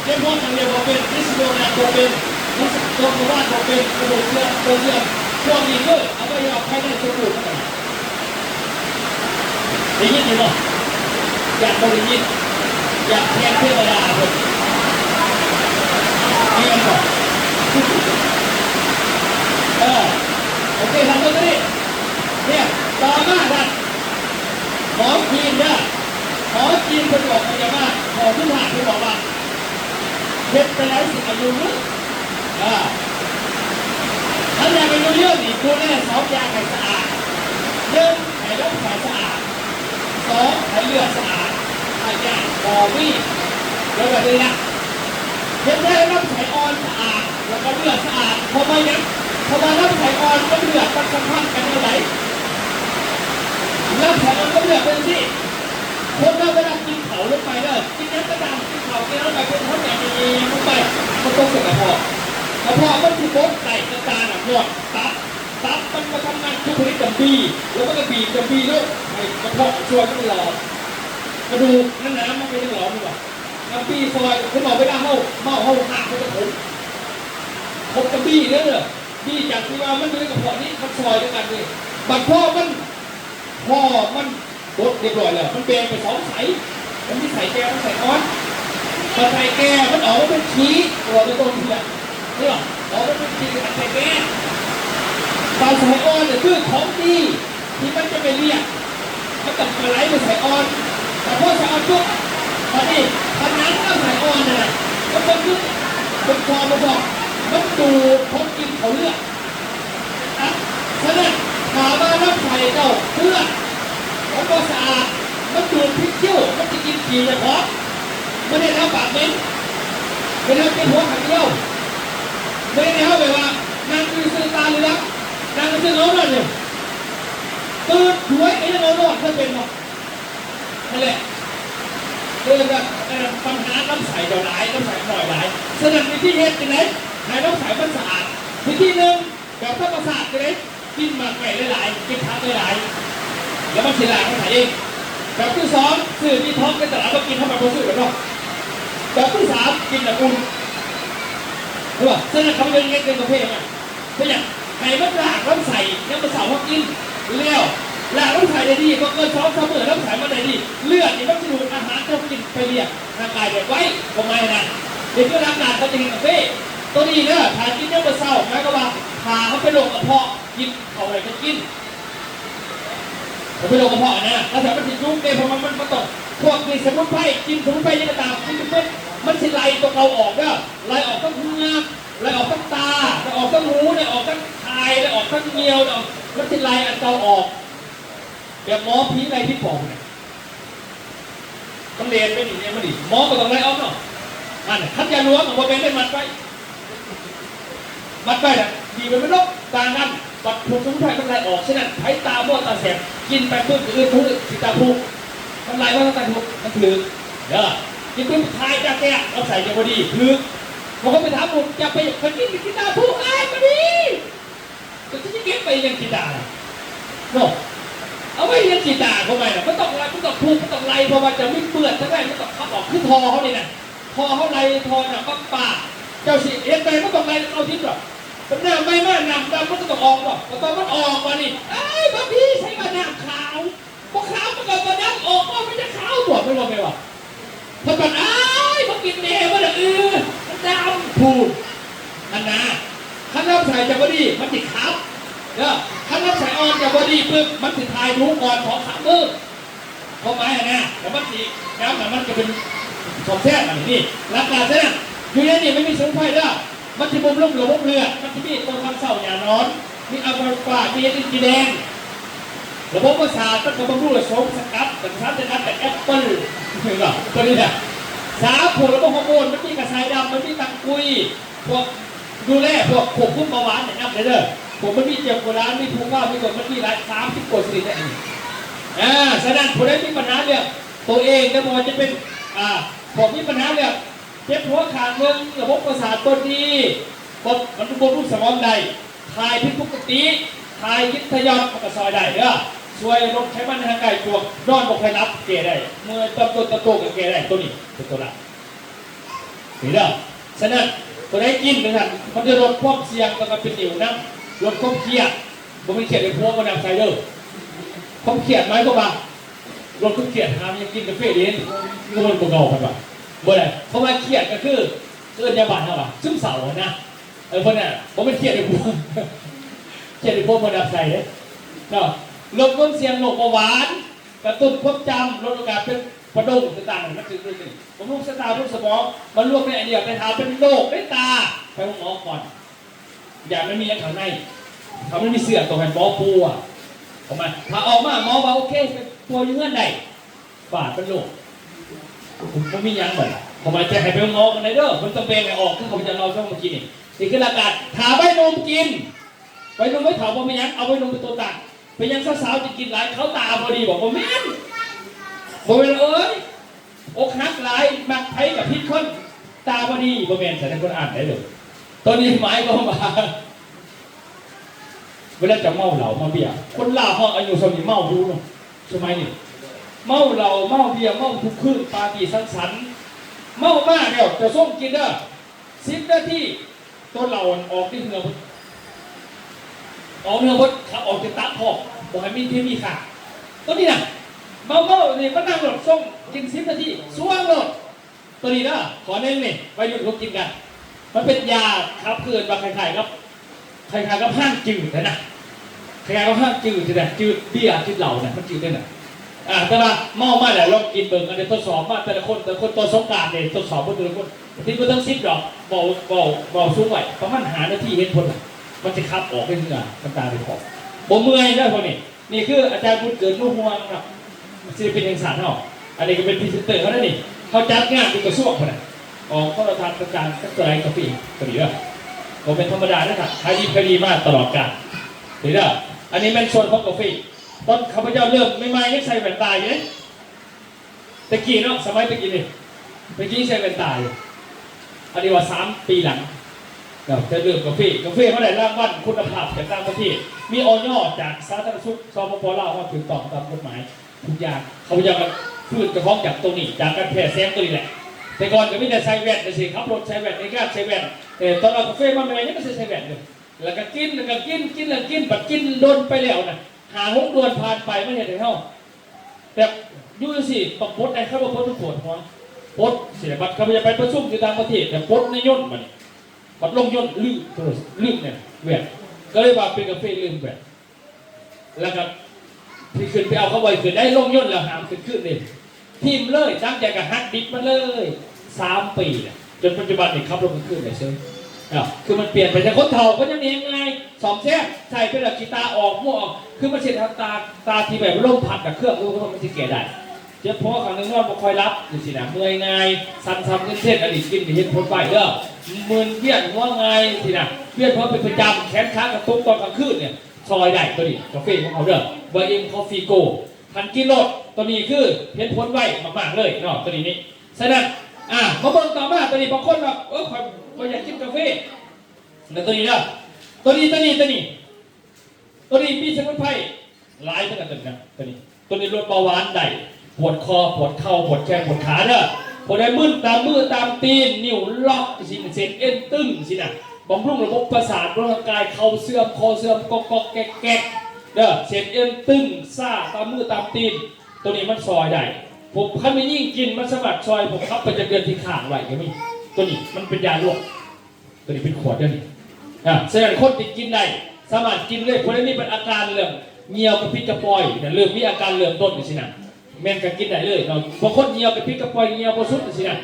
เจ็บปวดทางเดียวก็เป็นดิสโดนาก็เป็นดิสโดนว่าก็เป็นกระดูกเลือดตัวเลือดช่วงนี้ก็เอาไปเอาให้ได้สบู่กันได้ยินไหมอยากบริยินอยากแทนเทวดาเลยนี่กันก่อนโอเคทำตัวนี้เนี่ยต่อมาดันหมอจีนเนี่ยหมอจีนคนบอกอะไรบ้างหมอทุกท่านคนบอกว่าเด็กไปแล้ว10 อายุนึกถ้าอยากไปดูเรื่องนี้ตัวแรก2 อย่างให้สะอาด1ให้ร่างกายสะอาด2ให้เลือดสะอาด5 อย่างบอวี่แล้วแบบนี้นะเห็นได้ร่างกายอ่อนสะอาดแล้วก็เลือดสะอาดเพราะไม่งั้นพอมาร่างกายอ่อนก็เลือดมันสัมพันธ์กันเมื่อไหร่ร่างกายอ่อนก็เลือดเป็นสิคนเราเวลากินเขาลงไปเลยกินน้ำกระดานกินเขากินแล้วไปเป็นท้องใหญ่ลงไปมันต้องเกิดกระเพาะมันคือบดไก่กระดานหมดตับมันมาทำงานทุกชนิดจำปีแล้วก็บีบแล้วไอ้กระเพาะช่วยมันหลอดกระดูกน้ำมันไม่ได้หลอดหรือเปล่าจำปีซอยคุณบอกไม่ได้เมาหักเขาจะผมจำปีเนี่ยบี้จากที่ว่ามันอยู่ในกระเพาะนี้มันซอยด้วยกันเลยบัดพ่อมันบดเรียบร้อยแล้วมันแบ่งไป2 สายมันมีสายแก้วสายอ่อนพอสายแก้วมันออกมาเป็นชี้ตัวเป็นต้นเถื่อนนี่หรอออกมาเป็นชี้กับสายแก้วสายอ่อนเนี่ยคือของดีที่มันจะไปเรียกมันกับมาไหลเป็นสายอ่อนแต่พอสายอ่อนปุ๊บตอนนี้ขนาดก็สายอ่อนน่ะมันก็คือเป็นคอมาบอกมันดูเขากินเขาเลือกฉะนั้นถามว่าน้ำไผ่เจ้าเพื่อมันก็สะอาดมันดูดพิษเที่ยวมันจะกินขี่เฉพาะไม่ได้ทำปากเหม็นไม่ได้กินหัวขันเดียว ไม่ได้เข้าไปว่านั่งคือซื้อตาเหลืองนั่งคือซื้อโน้ตเลยตื่นหวยไอ้โน้ตมันเป็นหรอนั่นแหละเรื่องแบบปัญหาน้ำใสเดี๋ยวไหลน้ำใสหน่อยไหลฉะนั้นวิธีเฮ็ดเป็นไงให้น้ำใสมันสะอาดวิธีหนึ่งแบบธรรมศาสตร์เป็นไงกินหมากไก่หลายๆกินผักหลายๆแล้วมันสิล้างน้ำใสเองแบบที่สองสื่อที่ท้องในตลาดก็กินเข้าไปบนสื่อกันเนาะแบบที่สามกินแบบอุ่นรู้ป่ะฉะนั้นเขาเรียนเงี้ยเป็นประเภทไงเพราะอย่างไข่มันล้างน้ำใสน้ำมันเสาเขากินเลี้ยวล้างน้ำใสได้ดีก็เกิน2-3 มื้อน้ำใสมันได้ดีเลือดนี่มันจะดูดอาหารที่เรากินไปเรียกร่างกายเด็กไว้ทำไมนะเด็กก็ร่างกายเขาจะกินกาแฟตัวนี้เนี่ยทานกินน้ำมันเสาแม้ก็ว่าพาเขาไปลงกระเพาะกินเอาอะไรก็กินผมไปลงกระเพาะนะแล้วแต่มันติดยุ่งเนี่ยเพราะมันตกพวกกินสมุนไพรกินสมุนไพรยังกระตามกินเป็นมันสิไล่ตัวเราออกเด้อไล่ออกทั้งหูไล่ออกทั้งตาไล่ออกทั้งหูไล่ออกทั้งคายไล่ออกทั้งเงียวไล่ออกมันสิไล่อันเตาออกแบบหมอผีไล่พิษปอบเนี่ยมันเรียนเป็นอย่างนี้มันดิหมอก็ต้องไล่ออกเนาะอันทัดยาล้วงของพวกเป็นได้มัดไปน่ะดีมันไม่ลบตางั้นปัดผูกสมุนไพรมันไล่ออกฉะนั้นไผ่ตาบอดตาแสบกินไปเพื่ออื่นทุกสิตาผูกมันไล่ว่าตาผูกมันถือเด้อกินเป็นทายจากแก่เอาใส่จะพอดีคือผมก็ไปถามผมจะไปกินตาผูกไอ้พอดีจะเก็บไปยังกินตาเนาะเอาไว้ยังกินตาเขาไปน่ะมันต้องไล่มันต้องผูกมันต้องไล่เพราะว่าจะไม่เปื่อนทั้งแรกมันต้องขับออกขึ้นทอเขาเนี่ยทอเขาไล่ทอน่ะปากเจ้าสิเอ็นไปมันต้องไล่เอาทิ้งหรอมันน้ำไม่มากน้ำดำมันก็ต้องออกป่ะแต่ตอนมันออกมานี่ไอ้บางทีใช้มาน้ำขาวพอขาวมันก็มาน้ำออกมาไม่จะขาวหมดไม่รู้ไหมวะพอตอนไอ้พอกินเนยมันมันดำพูดอันน่ะข้างน้ำใส่จะพอดีมันติดขาวเด้อข้างน้ำใส่อ่อนจะพอดีปึ๊บมันติดทายรู้ก่อน2-3 มื้อเพราะไม้อันน่ะแต่มันติดน้ำมันจะเป็นของแท้แบบนี้รักษาใช่ไหมอยู่ในนี่ไม่มีสมุนไพรเด้อมันจะบ่มลุ่มระบบเลือดมันจะมีตัวทำเศร้าอย่างร้อนมีอัลฟามีอินจีแดงระบบประสาทต้องบำรุงระบบสกัดแต่สารสกัดแต่แอปเปิ้ลเห็นป่ะตัวนี้เนี่ยสารพวกระบบฮอร์โมนมันมีกระชายดำมันมีตังกุยพวกดูแลพวกควบคุมเบาหวานอย่างนั้นเลยเด้อผมมันมีเจียวโบราณมีภูข้าวมีกรดมันมีหลาย30 กว่าชนิดเนี่ยฉะนั้นผู้ใดมีปัญหาเนี่ยตัวเองก็มันจะเป็นผมมีปัญหาเนี่ยเจ็บหัวขาดเมืองระบบประสาทตัวดีมันบำรุงสมองได้ทายพิษปกติทายยิบทยอนมันก็ซอยได้เด้อช่วยลดไขมันในร่างกายตัวนอนบอกใครรับเกได้เมื่อตำตัวกับเกได้ตัวนี้เป็นตัวละเห็นเด้อฉะนั้นตัวไหนกินนะครับมันจะลดความเสี่ยงกับเป็นอิ่วน้ำลดความเครียดบ่มีเครียดในพวกมันนำไซเดอร์ความเครียดไหมก็มาลดความเครียดหามยังกินกาแฟเด่นก็มันบ่เงาครับว่าบ่ได้เพราะว่าเครียดก็คือเกินยาบาดเท่าไหร่ซึมเศร้านะเพราะเนี่ยผมเป็นเครียดในพวกเครียดในพวกมันนำไซเด้เนาะลดความเสี่ยงโรคเบาหวานกระตุ้นความจำลดโอกาสเป็นกระดูกต่างๆนั่นคือเรื่องนี้ผมลูกสตาร์ลูกสมองมันลวกในไอเดียในเท้าเป็นโรคในตาไปหมอก่อนอย่าไม่มีอย่างข้างในเขาไม่มีเสื้อตัวแผ่นหมอปูอ่ะผมมาถ้าออกมาหมอว่าโอเคเป็นตัวยืนใดบาดเป็นโรคผมก็มียังเหมือนผมมาจะให้ไปหมอกันเลยเด้อมันต้องเบ่งออกคือผมจะรอช่วงเมื่อกี้นี่คือหลักการถาใบนมกินใบนมไม่ถามว่าไม่ยังเอาใบนมเป็นตัวตัดไปยังสาวๆจะกินหลายเขาตาพอดีบอกว่าแม่นบอกว่าเอ้ยอกหักหลายมักไผ่กับพิษคนตาพอดีบ่แม่นแต่ท่านคนอ่านได้เลยตอนนี้หมายก็มาเวลาจะเมาเหล้าเมาเบียร์คนลาวเขาอายุสมัยเมาดูเนาะสมัยนี้เมาเหล้าเมาเบียร์เมาทุกคืนปาร์ตี้สังสรรค์เมามากแล้วจะส่งกินเด้อ10 นาทีตัวเหล้าออกที่เหงือออกเนื้อพดขับออกจากตาพอกบอกให้มีที่มีขาตัวนี้นะเมาเนี่ยมันนั่งหลดส่งกิน10 นาทีส่วงหลดตัวนี้นะขอเน้นนี่ไปหยุดเขากินกันมันเป็นยาครับเกินมาคล้ายๆกับห้างจืดนะคล้ายๆกับห้างจืดนะจืดเบี้ยจืดเหล่านะมันจืดได้นะแต่ว่าเมาแล้วลองกินเบิ่งกันในทดสอบมาแต่ละคนตัวสงการเนี่ยทดสอบแต่ละคนที่มันต้อง10 ดอกบอกสูงไหวประมาณ5 นาทีเห็นผลมันจะขับออกเป็นเหงื่อมันตาไปขอบบ่เมื่อยได้พอนี่คืออาจารย์บุญเกิดนุ่งห่วงครับศิลปินยังสารเนาะอันนี้ก็เป็นพรีเซนเตอร์เขาได้นี่เขาจัดงานเป็นกระทรวงคนน่ะออกเขาเราทำประการก็ไรกาแฟก็ดีแล้ว ก็เป็นธรรมดาด้วยครับขายดีมากตลอดกาลเห็นไหมอันนี้เป็นส่วนของกาแฟตอนข้าพเจ้าเริ่มใหม่ๆยังใส่แว่นตาอยู่เลยตะกี้เนาะสมัยตะกี้นี่ตะกี้ใส่แว่นตาอยู่อันนี้ว่า3 ปีหลังจะเริ่มกาแฟเขาได้รางวัลคุณภาพจากต่างประเทศมีออยจากสาธารณสุขสปป.ลาวว่าถูกต้องตามกฎหมายทุกอย่างเขาพยายามพืชกระเพาะจากตรงนี้จากการแผ่แซงตัวนี้แหละแต่ก่อนก็ไม่ได้ใช้แว่นสิขับรถใช้แว่นในการใช้แว่นแต่ตอนเรากาแฟมาใหม่ยังไม่ใช้แว่นเลยแล้วก็กินปัดกินโดนไปแล้วนะ6 เดือนผ่านไปไม่เห็นเท่าแต่ยูสิปปดไอ้ข้าวปดทุกปวดหัวปดเสียบัตรเขาจะไปประชุมที่ต่างประเทศแต่ปดในย่นมันบัดลงย่นลืมเนี่ยแว่นก็เลยว่าเป็นกาแฟลืมแว่นแล้วก็ที่ขึ้นไปเอาเข้าไว้ขึ้นได้ลงย่นแล้วหามขึ้นเลยทีมเลยตั้งใจกับฮักดิบมาเลย3 ปีจนปัจจุบันเนี่ยขับรถขึ้นเลยเชื่อคือมันเปลี่ยนไปจากคนเฒ่าก็ยังยังไงสอมแซ่ใส่เป็นแบบกีตาร์ออกมั่วออกคือมันเสียตาที่แบบลมพัดกับเครื่องรู้ว่ามันจะแก่ได้เจ้าพ่อครั้งนึงว่าบ่คอยรับอยู่สินะเมื่อยง่ายสั่นซ้ำเส้นอดีตกินไปเห็นผลไปเด้อมือเบี้ยนว่าไงสินะเบี้ยนเพราะเป็นประจำแขนขากระตุกตอนกลางคืนเนี่ยซอยได้ตัวนี้กาแฟของเขาเด้อเบอร์เอ็มคอฟฟี่โกพันกิโลตัวนี้คือเห็นผลไวมากๆเลยเนาะตัวนี้ฉะนั้นมาเบิ่งต่อมาตัวนี้บางคนแบบข่อยอยากกินกาแฟแล้วตัวนี้นะตัวนี้มีสมุนไพรหลายเหมือนกันตัวนี้ลดเบาหวานได้ปวดคอปวดเข่าปวดแขนปวดขาเด้อปวดได้มึนตามมือตามตีนนิ้วล็อกสิเส้นเอ็นตึงสินะบำรุงระบบประสาทร่างกายเข่าเสื่อมคอเสื่อมกอกแกกเด้อเส้นเอ็นตึงซ่าตามมือตามตีนตัวนี้มันซอยได้ผมคันไม่ยิ่งกินมันสมัครซอยผมขับไปจะเดือนที่ข้างไว้ก็มีตัวนี้มันเป็นยาลวกตัวนี้เป็นขวดเด้อนี่แสดงคนติดกินได้สามารถกินเลยคนนี้เป็นอาการเรื่องเหี่ยวกระปิดกระปอยเริ่มมีอาการเริ่มต้นสินะแม่นก็กินได้เลยเราบางคนเหี่ยวกระปิดกระปอยเหี่ยวโบสุดสินะ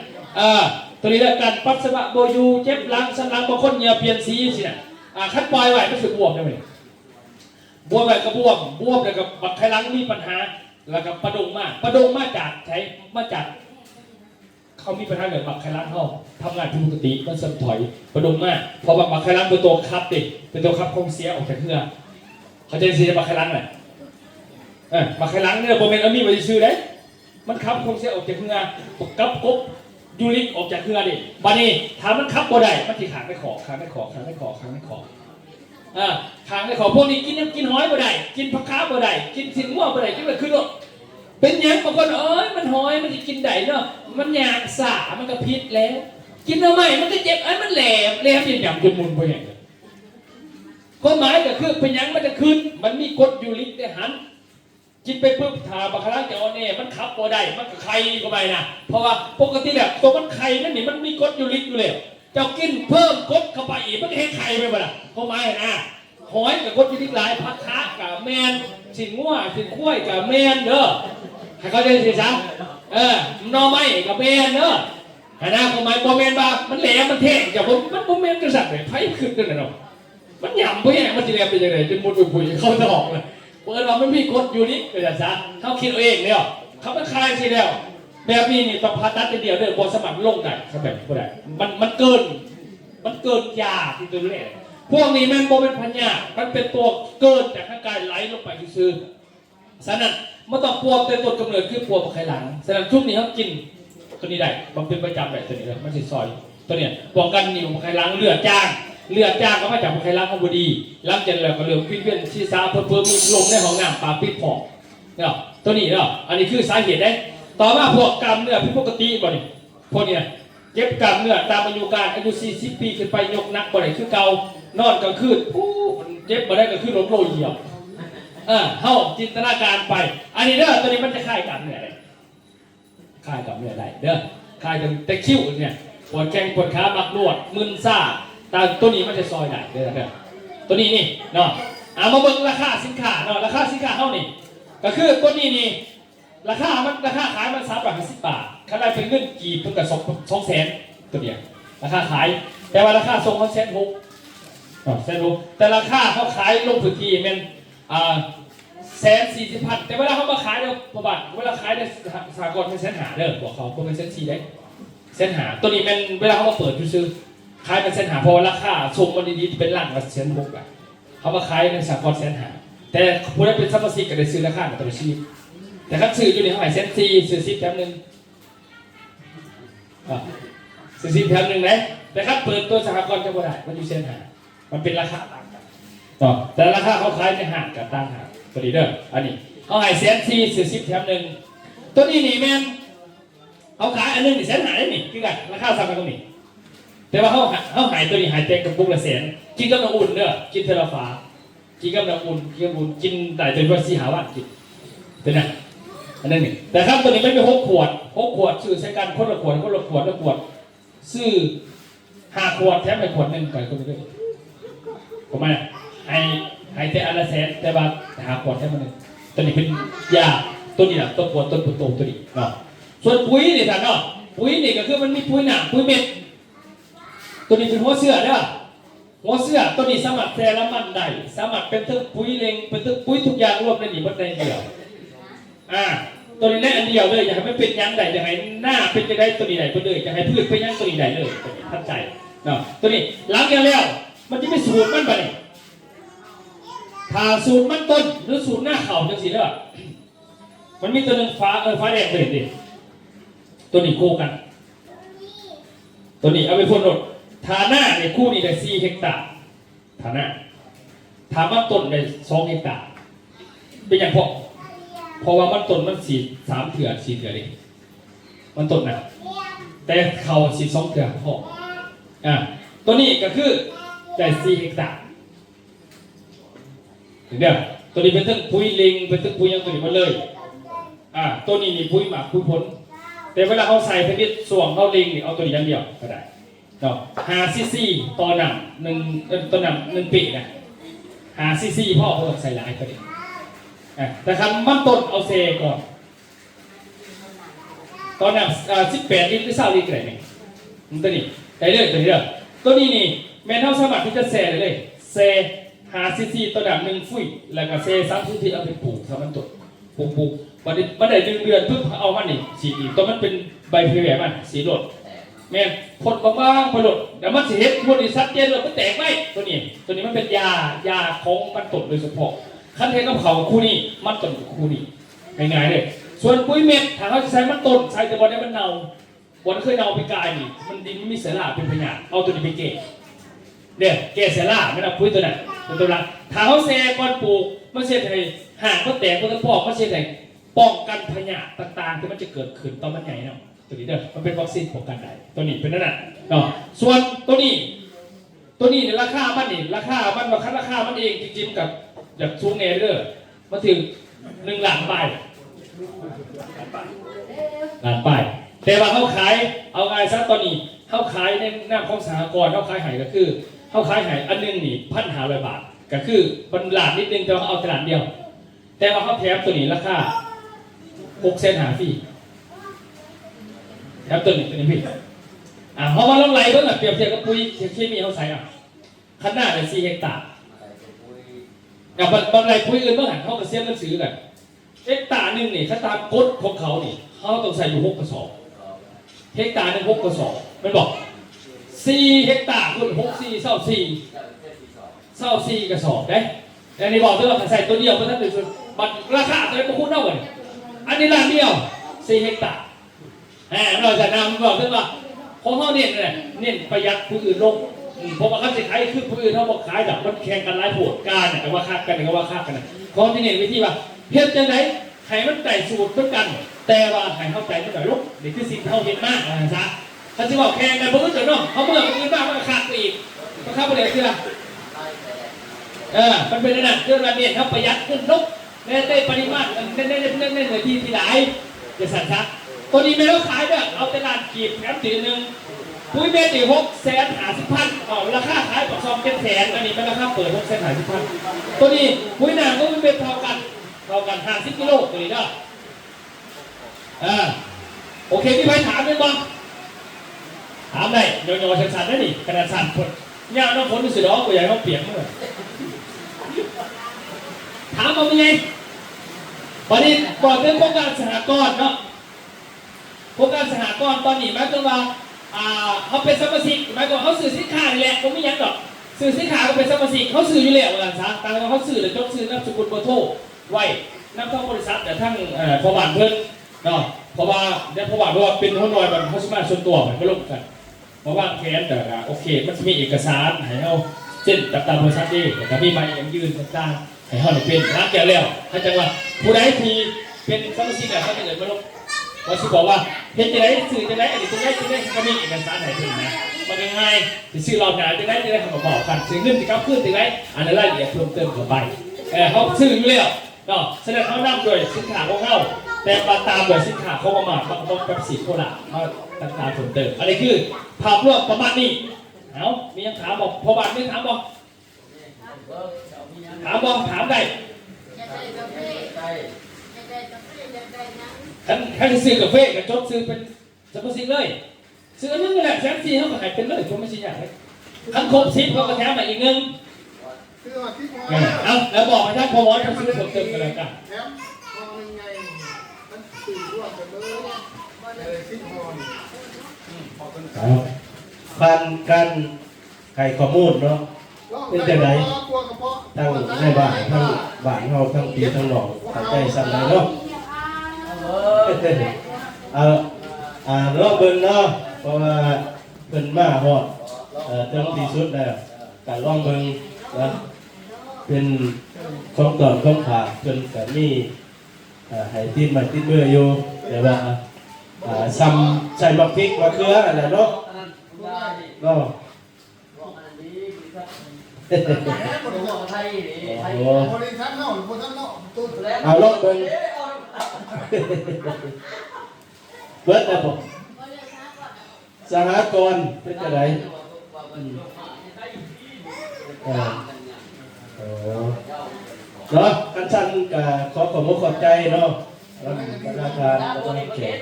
ตัวนี้เรื่องการปัสสาวะโบยูเจ็บหลังสันหลังบางคนเหี่ยวเปลี่ยนสีสินะคัดปล่อยไว้ไม่สึกบวมได้ไหมบวมไว้ก็บวมแล้วก็บักไขลังมีปัญหาแล้วก็ประดงมาจากใช้มาจากเขามีปัญหาเรื่องบักไขลังเขาทำงานผิดปกติมันเสื่อมถอยประดงมากพอบักไขลังเป็นตัวคับเป็นตัวคับคงเสียออกจากเครื่องเขาจะเสียบักไขลังเลยบักไขลังเนี่ยโมเมนต์มีไว้ชื่อได้มันคับคงเสียออกจากเครื่องกับกบยูริกออกจากเครื่องดิบัดนี้ถามมันคับบ่ได้มันที่ขาไม่ขอขางไม่ขอขางไม่ขอพวกนี้กินหอยบ่ได้กินผักขาบ่ได้กินสินง่วงบ่ได้กินอะไรขึ้นรถเป็นยังบางคนมันหอยมันจะกินได้เนาะมันยากสามันก็พิษแล้วกินทำไมมันก็เจ็บมันแหลมอย่างจนมุนไปอย่างเงี้ยข้อหมายก็คือเป็นยังมันจะขึ้นมันมีกรดยูริกในหันกินไปปุ๊บถาบักคาราเจอเนี่ยมันขับบ่ได้มันก็ไข่ก็ไปนะเพราะว่าปกติแบบตัวมันไข่นั่นนี่มันมีกรดยูริกอยู่เลยเจ้ากินเพิ่มกรดเข้าไปอีกมันก็ให้ไข่ไปบ่ล่ะข้อหมายนะหอยกับกรดยูริกหลายผักขากับแมนสินง่วสินข้วยกับแมนเด้อให้เขาใจสิซะนอไม้กับแมนเด้อนะข้อหมายบ่แมนบ้ามันแหลมมันแทงจากมันบ่แมนกระสับเลยไผ่ขึ้นกันเลยเนาะมันหย่ำไปแย่มันจะแหลมไปยังไงจนมุดปุยเข้าจะออกเลยเปิดเราไม่มีกฎอยู่นี่เป็นอย่างนั้นเขาคิดเองเนี่ยเขาไม่คลายสิแล้วแบบนี้นี่ต้องผ่าตัดเดียวเด้อบอสมัครลงได้เขาแบบไม่ได้มันเกินยาที่ตัวนี้พวกนี้มันโมเป็นพันยามันเป็นตัวเกินจากร่างกายไหลลงไปซื่อฉะนั้นมันต้องปวดแต่ตัวกำเนิดคือปวดไขหลังฉะนั้นช่วงนี้เขากินตัวนี้ได้บางเป็นประจำแบบตัวนี้เลยมันสิซอยตัวเนี้ยป้องกันนิ่วไขหลังเลือดจางก็มาจากไขลังของบุดีหลังจากแล้วก็เรื่องพิษเวียนชีซาเพิ่มมีลมในห้องน้ำปากปิดผอกเนี่ยตัวนี้เนาะอันนี้คือสาเหตุได้ต่อมาพวกกล้ามเนื้อผิดปกติบ่นี่พวกเนี่ยเจ็บกล้ามเนื้อตามอายุการอายุ40 ปีขึ้นไปยกนักบ่ได้คือเก่านอนกลางคืนมันเจ็บบ่ได้ก็คือล้มโลเหยียบเฮาจินตนาการไปอันนี้เด้อตัวนี้มันจะคล้ายกล้ามเนื้อได้คล้ายกล้ามเนื้อได้เด้อคล้ายถึงตะคิ้วเนี่ยปวดแข้งปวดขาบักนวดมึนซ่าแต่ตัวนี้มันจะซอยได้เลยนะตัวนี้นี่เนาะมาเบิ่งราคาสินค้าเนาะราคาสินค้าเท่านี้ก็คือตัวนี้นี่ราคาขายมัน350 บาทขนาดเป็นเงินกี่เพิ่งกับ200,000ตัวเดียวราคาขายแต่ว่าราคาส่งเขา160,000แต่ราคาเขาขายลงพื้นที่มัน140,000แต่เวลาเขามาขายเด้อประบาทเวลาขายในสากลเป็น150,000เด้อบอกเขาเป็น140,000ได้150,000ตัวนี้มันเวลาเขามาเปิดซื้อ ขายเป็นเส้นหาเพราะราคาส่งมันดีๆเป็นล้านกับเส้น6อ่ะเขามาขายในสากลเส้นหาแต่ผู้ได้เป็นซัพพอร์ตก็ได้ซื้อราคากับตัวชีพแต่ครับซื้ออยู่ในเท่าไหร่เส้น4ซื้อ10แถม1ซื้อ10แถม1นะแต่ครับเปิดตัวสหกรณ์จะบ่ได้มันอยู่เส้นหามันเป็นราคาต่างกันแต่ราคาเขาขายในห้างกับต่างหากตัวนี้เด้ออันนี้เขาให้เส้น4ซื้อ10แถม1ตัวนี้นี่แม่นเขาขายอันนึงนี่เส้นหาได้นี่คือกันราคาซ้ำกันตรงนี้แต่ว่าเขาหายตัวนี้หายเต็มกับปุกละแสนกินกับน้ำอุ่นเด้อกินเทราฟ้ากินกับน้ำอุ่นกินได้จนว่า4-5 วันกินเป็นไงอันนั้นนี่แต่ครับตัวนี้ไม่เป็น6 ขวดซื้อใช้กันคนละขวดซื้อ5 ขวดแถมไปขวดนึงก่อนก็ไม่ได้ผมว่าให้แต่อันละแสนแต่ว่า5 ขวดแถมมานึงตัวนี้เป็นยาตัวนี้นะต้นขวดต้นปุตโตตัวนี้เนาะส่วนปุ๋ยนี่ท่านเนาะปุ๋ยนี่ก็คือมันมีปุ๋ยหนาปุ๋ยเม็ดตัวนี้เป็นหัวเสื้อเด้อหัวเสื้อตัวนี้สามารถแปรละมันได้สามารถเป็นทั้งปุ๋ยเล็งเป็นทั้งปุ๋ยทุกอย่างรวมในนี้หมดในเดียวตัวนี้ได้อันเดียวเลยอยากให้มันเป็นยังไงอยากให้หน้าเป็นยังไงตัวนี้ไหนตัวเลยอยากให้พืชเป็นยังตัวนี้ไหนเลยท่านใจเนาะตัวนี้หลังจากแล้วมันจะไม่สูตรมันไปนี่ถ้าสูตรมันต้นหรือสูตรหน้าเข่าจังสิเด้อมันมีตัวหนึ่งฟ้าแดงเลยดิตัวนี้คู่กันตัวนี้เอาไปพ่นรถฐานะในคู่นี้ได้4 เฮกตาร์ฐานะถามว่าต้นได้2 เฮกตาร์เป็นอย่างเพราะว่ามันต้นมัน3 เถื่อ4 เถื่อดิมันต้นนะแต่เขา2 เถื่อพอตัวนี้ก็คือได้4 เฮกตาร์ถึงเดียวตัวนี้เป็นทั้งปุ๋ยลิงเป็นทั้งปุ๋ยยังตัวนี้มาเลยตัวนี้นี่ปุ๋ยหมักปุ๋ยผลแต่เวลาเขาใส่ชนิดส่วงเขาลิงนี่เอาตัวนี้อย่างเดียวก็ได้เนาะ5 ซีซีต่อหนังต่อหนัง1 ปีนะ5 ซีซีพ่อเขาใส่หลายตัวนี้แต่คำมันต้นเอาเซก่อนตอนหนัง18 ลิตรหรือ20 ลิตรอะไรนี่ตัวนี้ได้เลยตัวนี้เด้อตัวนี้นี่แม่นเท่าสมัครที่จะเซเลยเซ5 ซีซีต่อหนัง1 ฟุ่ยแล้วก็เซ3 ซีซีเอาไปปลูกทำมันต้นปลูกมันได้1 เดือนเพิ่งเอามันนี่สีอีกตัวมันเป็นใบเพลียมันสีโดดแม่พดบางๆพดแต่มันสีเห็ดพดอีสัตว์เจนเลยมันแตกไหมตัวนี้มันเป็นยาของมันตดโดยเฉพาะขั้นเทกับเขาคู่นี้มันตดคู่นี้ง่ายๆเลยส่วนปุ๋ยเม็ดถ้าเขาจะใช้มันตดใช้แต่บอลนี้มันเน่าบอลเคยเน่าไปกายนี่มันดินมันมีเสลาเป็นพยาเอาตัวนี้ไปเกะเนี่ยเกะเสลาไม่เอาปุ๋ยตัวนั้นตัวละถ้าเขาเซก่อนปลูกมันเซให้ห่างก็แตกก็ต้องปอกมันเซให้ป้องกันพยาธิต่างๆที่มันจะเกิดขึ้นตอนมันใหญ่เนาะตัวนี้เด้อมันเป็นวัคซีนป้องกันได้ตัวนี้เป็นนั่นน่ะเนาะส่วนตัวนี้เนี่ยราคามันนี่ราคามันว่าคัดราคามันเองจริงๆกับจากซูงเนเด้อมาถึง1 ล้านบาทแต่ว่าเขาขายเอาไงซะตอนนี้เขาขายในหน้าของสหกรณ์เขาขายหายก็คือเขาขายหายอันนึงนี่1,500 บาทก็คือเป็นหลาดนิดนึงแต่ว่าเอาตลาดเดียวแต่ว่าเขาแถมตัวนี้ราคา6 เซนหาฟรีแถมตัวนี้พี่เพราะว่าเราไหลเพิ่งเปรียบเทียบกับปุ๋ยเคมีเขาใส่ขนาด4 เฮกตาร์กับบางไรปุ๋ยอื่นเมื่อหันเขาก็เสียเงินซื้อกันเฮกตาร์นึงนี่ถ้าตามกฎของเขานี่เขาต้องใส่อยู่6 กระสอบเฮกตาร์นึง6 กระสอบมันบอก4 เฮกตาร์คูณ6 4 24 กระสอบได้แต่นี่บอกด้วยว่าใส่ตัวเดียวเพราะท่านถึงบัตรราคาตัวนี้ก็คุ้นเท่ากันอันนี้ล้านเดียว4 เฮกตาร์เราจะนำบอกด้วยว่าของเขาเน้นประหยัดผู้อื่นลงเพราะว่าเขาจะขายขึ้นผู้อื่นเขาบอกขายแบบมันแข่งกันไล่โผดการแต่ว่าค่ากันก็ว่าค่ากันของที่เน้นวิธีว่าเพี้ยนจะไหนให้มันไต่สูตรด้วยกันแต่ว่าให้เข้าใจมันหน่อยลูกนี่คือสิ่งที่เขาเห็นมากนะจ๊ะเขาจะบอกแข่งกันเพราะว่าเจ้าน้องเขาเมื่อผู้อื่นบ้างมันขาดไปอีกมันเข้าไปเลยคือมันเป็นนั่นเรื่องระเบียบเขาประหยัดขึ้นลกได้ปริมาณในเนื้อที่หลายจะสั่นซักตัวนี้ไม่ต้องขายเด้อเอาแต่ลานกีบแถมตีนึงปุ๋ยเม็ด650,000ราคาขายปักซอง700,000อันนี้เป็นราคาเปิด650,000ตัวนี้ปุ๋ยหนาก็เป็นเท่ากัน50 กิโลตัวนี้เด้อโอเคพี่ไปถามได้บ้างถามได้โยๆสั่นๆได้ดิขนาดสั่นฝนเนี่ยน้องฝนดูสิดอกกูใหญ่เขาเปียกเมื่อถามมาเป็นไงวันนี้บอกเรื่องโครงการสหกรณ์เนาะโครงการสหกรณ์ตอนนี้หมายถึงว่า เขาเป็นสมาชิกหมายความเขาสื่อสินค้านี่แหละผมไม่ยันหรอกสื่อสินค้าก็เป็นสมาชิกเขาสื่ออยู่แล้วกันซะตามเขาสื่อเลยจดสื่อนามสกุลเบอร์โทรไว้นำทั้งบริษัทแต่ทั้งพอบานเพิ่นเนาะเพราะว่าเนี่ยพอบานว่าเป็นหัวหน่วยแบบเขาสามารถส่วนตัวไปลงกันเพราะว่าแค้นแต่โอเคมันจะมีเอกสารให้เขาเช่นตามบริษัทดีแต่ก็มีใบยังยืนต่างๆให้เขาเป็นร้านแก้วแล้วถ้าจังว่าผู้ใดที่เป็นสมาชิกแบบเขาจะเกิดมาลงว่าสิบอกว่าเห็นจะได้สื่อจะได้อันนี้จะได้ก็มีเอกสารไหนถึงนะมันง่ายๆที่สื่อรอบหนาจะได้เขาบอกกันสื่อเงินที่เขาขึ้นถึงไหนอันนั้นรายละเอียดเพิ่มเติมเข้าไปเขาสื่ออยู่แล้วเนาะแสดงเขานำโดยสินค้าของเขาแต่มาตามโดยสินค้าเขาประมาทเขาต้องแบบสีโครามาต่างๆเพิ่มเติมอันนี้คือภาพรวมประมาณนี้เอามีคำถามบอกพอบานไม่ถามบอกถามบอกถามได้ท่านซื้อกาแฟกับจบซื้อเป็นสมาชิกเลยซื้ออันนึงแหละแซมซีเขาก็ขายเป็นเลยผมไม่ใช่อย่างไรท่านครบ10เขาก็แถมมาอีกนึงเอาแล้วบอกให้ท่านพอวอจะซื้อเพิ่มเติมกันแล้วกันผ่านการให้ข้อมูลเนาะเป็นจังไดทั้งในบ้านทั้งบ้านเฮาทั้งปีทั้งหนองเข้าใจซ้ำได้เนาะรอบเบิ่งเนาะเพราะว่าเพิ่นมาฮอดถึงที่สุดแล้วการลองเบิ่งนะเป็นของตอนของขาเพิ่นก็มีให้ติดไม้ติดมืออยู่แต่ว่าซ้ำใส่บักพริกมะเขืออะไรเนาะก็เอาลองเบิ่งเบิดแล้วบ่สหกรณ์เป็นจังไดเนาะกันชั้นก็ขอขอบคุณขอบใจเนาะธนาคารก็ต้องเก็บ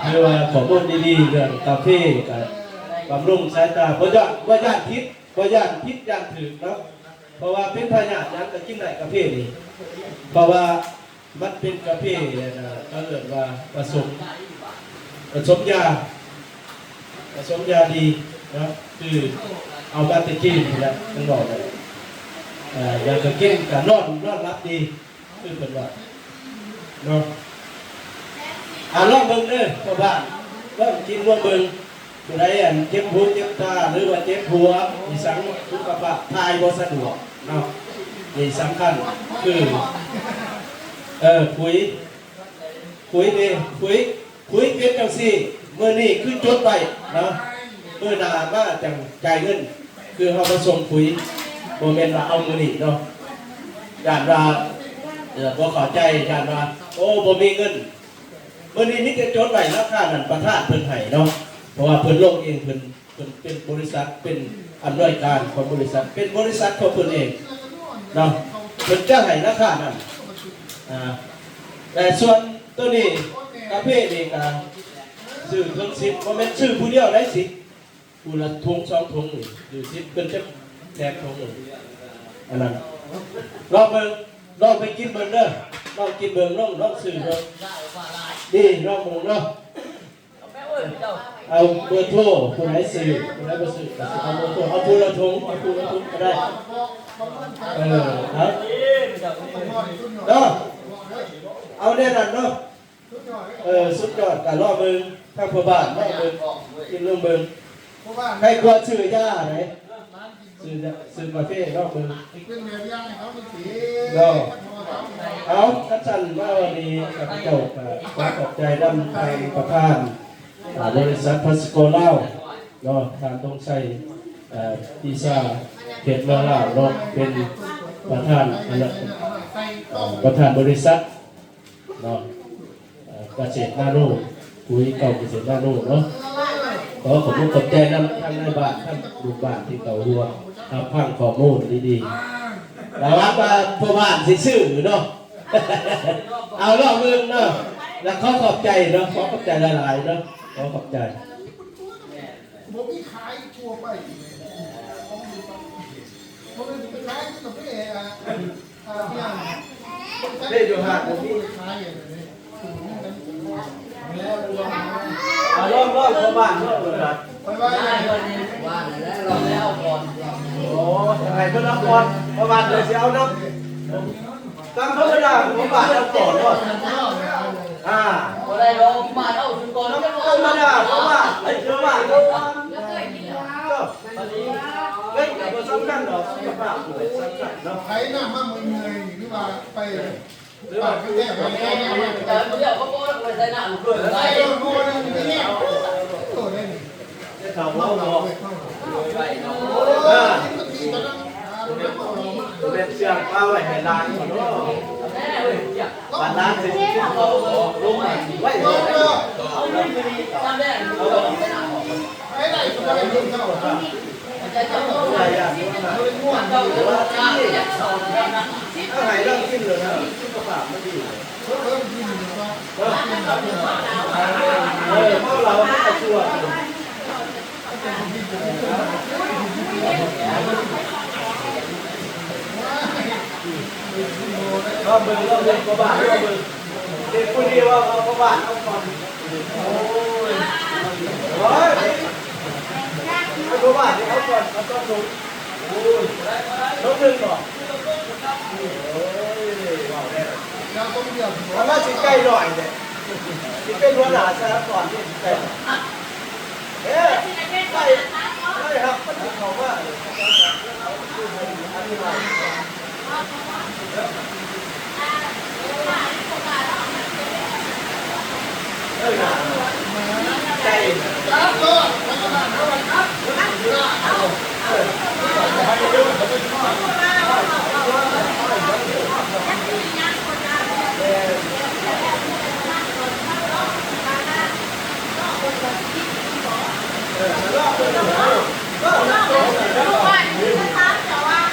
คือว่าข้อมูลดีๆเรื่องกาแฟกับบำรุงสายตาบ่ย่านพิษย่านถึกเนาะเพราะว่าเป็นพยาธิยังก็กินได้กาแฟนี่เพราะว่ามันเป็นกาแฟเขาเรียกว่าผสมยาดีนะคือเอามาติกินนะมันบอกเลยอยากจะกินกับนอนรับดีคือเป็นว่าเนาะลองเบิ่งเด้อพ่อบ้านลองกินลองเบิ่งผู้ใดเจ็บหูเจ็บตาหรือว่าเจ็บหัวมีสังสุขภาพทายบ่สะดวกเนาะนี่สำคัญคือคุยเป็นจังซี่มื้อนี้คือจดไว้เนาะมื้อหน้ามาจังจ่ายเงินคือเฮามาส่งคุยบ่แม่นว่าเอามื้อนี้เนาะย่านว่าบ่เข้าใจย่านว่าโอ้บ่มีเงินมื้อนี้มีแต่จดไว้ราคานั้นประธานเพิ่นให้เนาะเพราะว่าเพิ่นลงเองเพิ่นเป็นบริษัทเป็นอำนวยการของบริษัทเป็นบริษัทของเพิ่นเองเนาะเพิ่นจะให้ราคานั้นแต่ส่วนตัวนี้กาแฟนี่ก็ซื้อเพิ่น10บ่แม่นซื้อผู้เดียวได้สิผู้ละถุง2ถุงนี่อยู่10เพิ่นจะแจกถุงนึงอันนั้นลองไปกินเบิ่งเด้อลองกินเบิ่งลองซื้อเบิ่งดีลองเบิ่งเนาะเอาเบอร์โทรผู้ไหนซื้อผู้ไหนบ่ซื้อเอาเบอร์โทรเอาผู้ละถุงก็ได้ครับเนาะเอาแน่นอนเนาะสุดยอดการรอเบิ่งทางพ่อบ้านรอเบิ่งกินเรื่องเบิ่งใครกลัวซื้อยาไหนซื้อกาแฟรอเบิ่งเอาคัดสรรว่าวันนี้กับเจ้าขอขอบใจนำทางประธานบริษัทพัสโกเล่าเนาะทางตรงใส่พิซ่าเขตเมืองลาวเนาะเป็นประธานบริษัทเนาะเกษตรนาโนคุยเก่าเกษตรนาโนเนาะขอขอบคุณขอบใจนำทางในบ้านท่านลูกบ้านที่เก่าหัวทำพังข้อมูลดีๆแต่ว่าพ่อบ้านซื่อเนาะเอาล่อเมืองเนาะแล้วขอขอบใจเนาะขอขอบใจหลายๆเนาะขอขอบใจผมมีขายทั่วไปผมเป็นขายที่กับพี่ได้อยู่ห่างผมมีขายอย่างนี้รอบพ่อบ้านรอบอะไร ว่าแล้วเราแล้วก่อน โอ้ยังไงเพิ่นเอาก่อนประวัติเลยสิเอาน้ำตามธรรมดาประวัติเอาก่อนเนาะก็ได้เรามาเอาถึงก่อนแล้ว ธรรมดาประวัติไอ้ประวัติเอาก่อนเฮ้ยแต่บ่สำคัญหรอกประวัติเลยสำคัญเนาะ ใครหน้ามั่งมึงเลยหรือว่าไปหรือว่าไปแก้ไปแก้ไป แต่เดี๋ยวเขาบอกว่าใส่หน้าลูกเกิน ไป ไป โดนโดนไปแก้โดนได้หนิ จะเข้า เข้า เมา เรา บ่ ไปเข้าเรา ไปเนาะ โอ้ยบางทีตอนนั้นน้ำเอาเรามา เป็นเสียงป้าไว้ให้ลานก่อนเนาะ แม่เฮ้ยอยาก บ้านลานสิเอาลงมาไว้ เรา เลย ก็ ทำได้เราใส่หน้าออก ไปได้ก็ไปยิงเข้าเรา จะจะต้อง อะไรอ่ะ เราเป็นม่วน เราเออจ้าอยากสอนนะ ถ้าหายเรื่องกินเลยนะประวัติมันดี เพิ่มยิงว่า เพราะเราไม่ไปชั่วก็เบิ่งก็เบิ่งประวัติก็เบิ่งเด็กคนนี้ว่าเอาประวัติเอาก่อนโอ้ยโอ้ยเอาประวัติเอาก่อนเอาต้องลงโอ้ยต้องดึงก่อนโอ้ยว้าวแน่ เราต้องเดียว แล้วน่าจะใกล้หน่อยเนี่ยที่เป็นหัวหน้าซะก่อนที่ใกล้เอ๊ะใกล้ครับมันถึงเขาว่าใกล้ ครับก็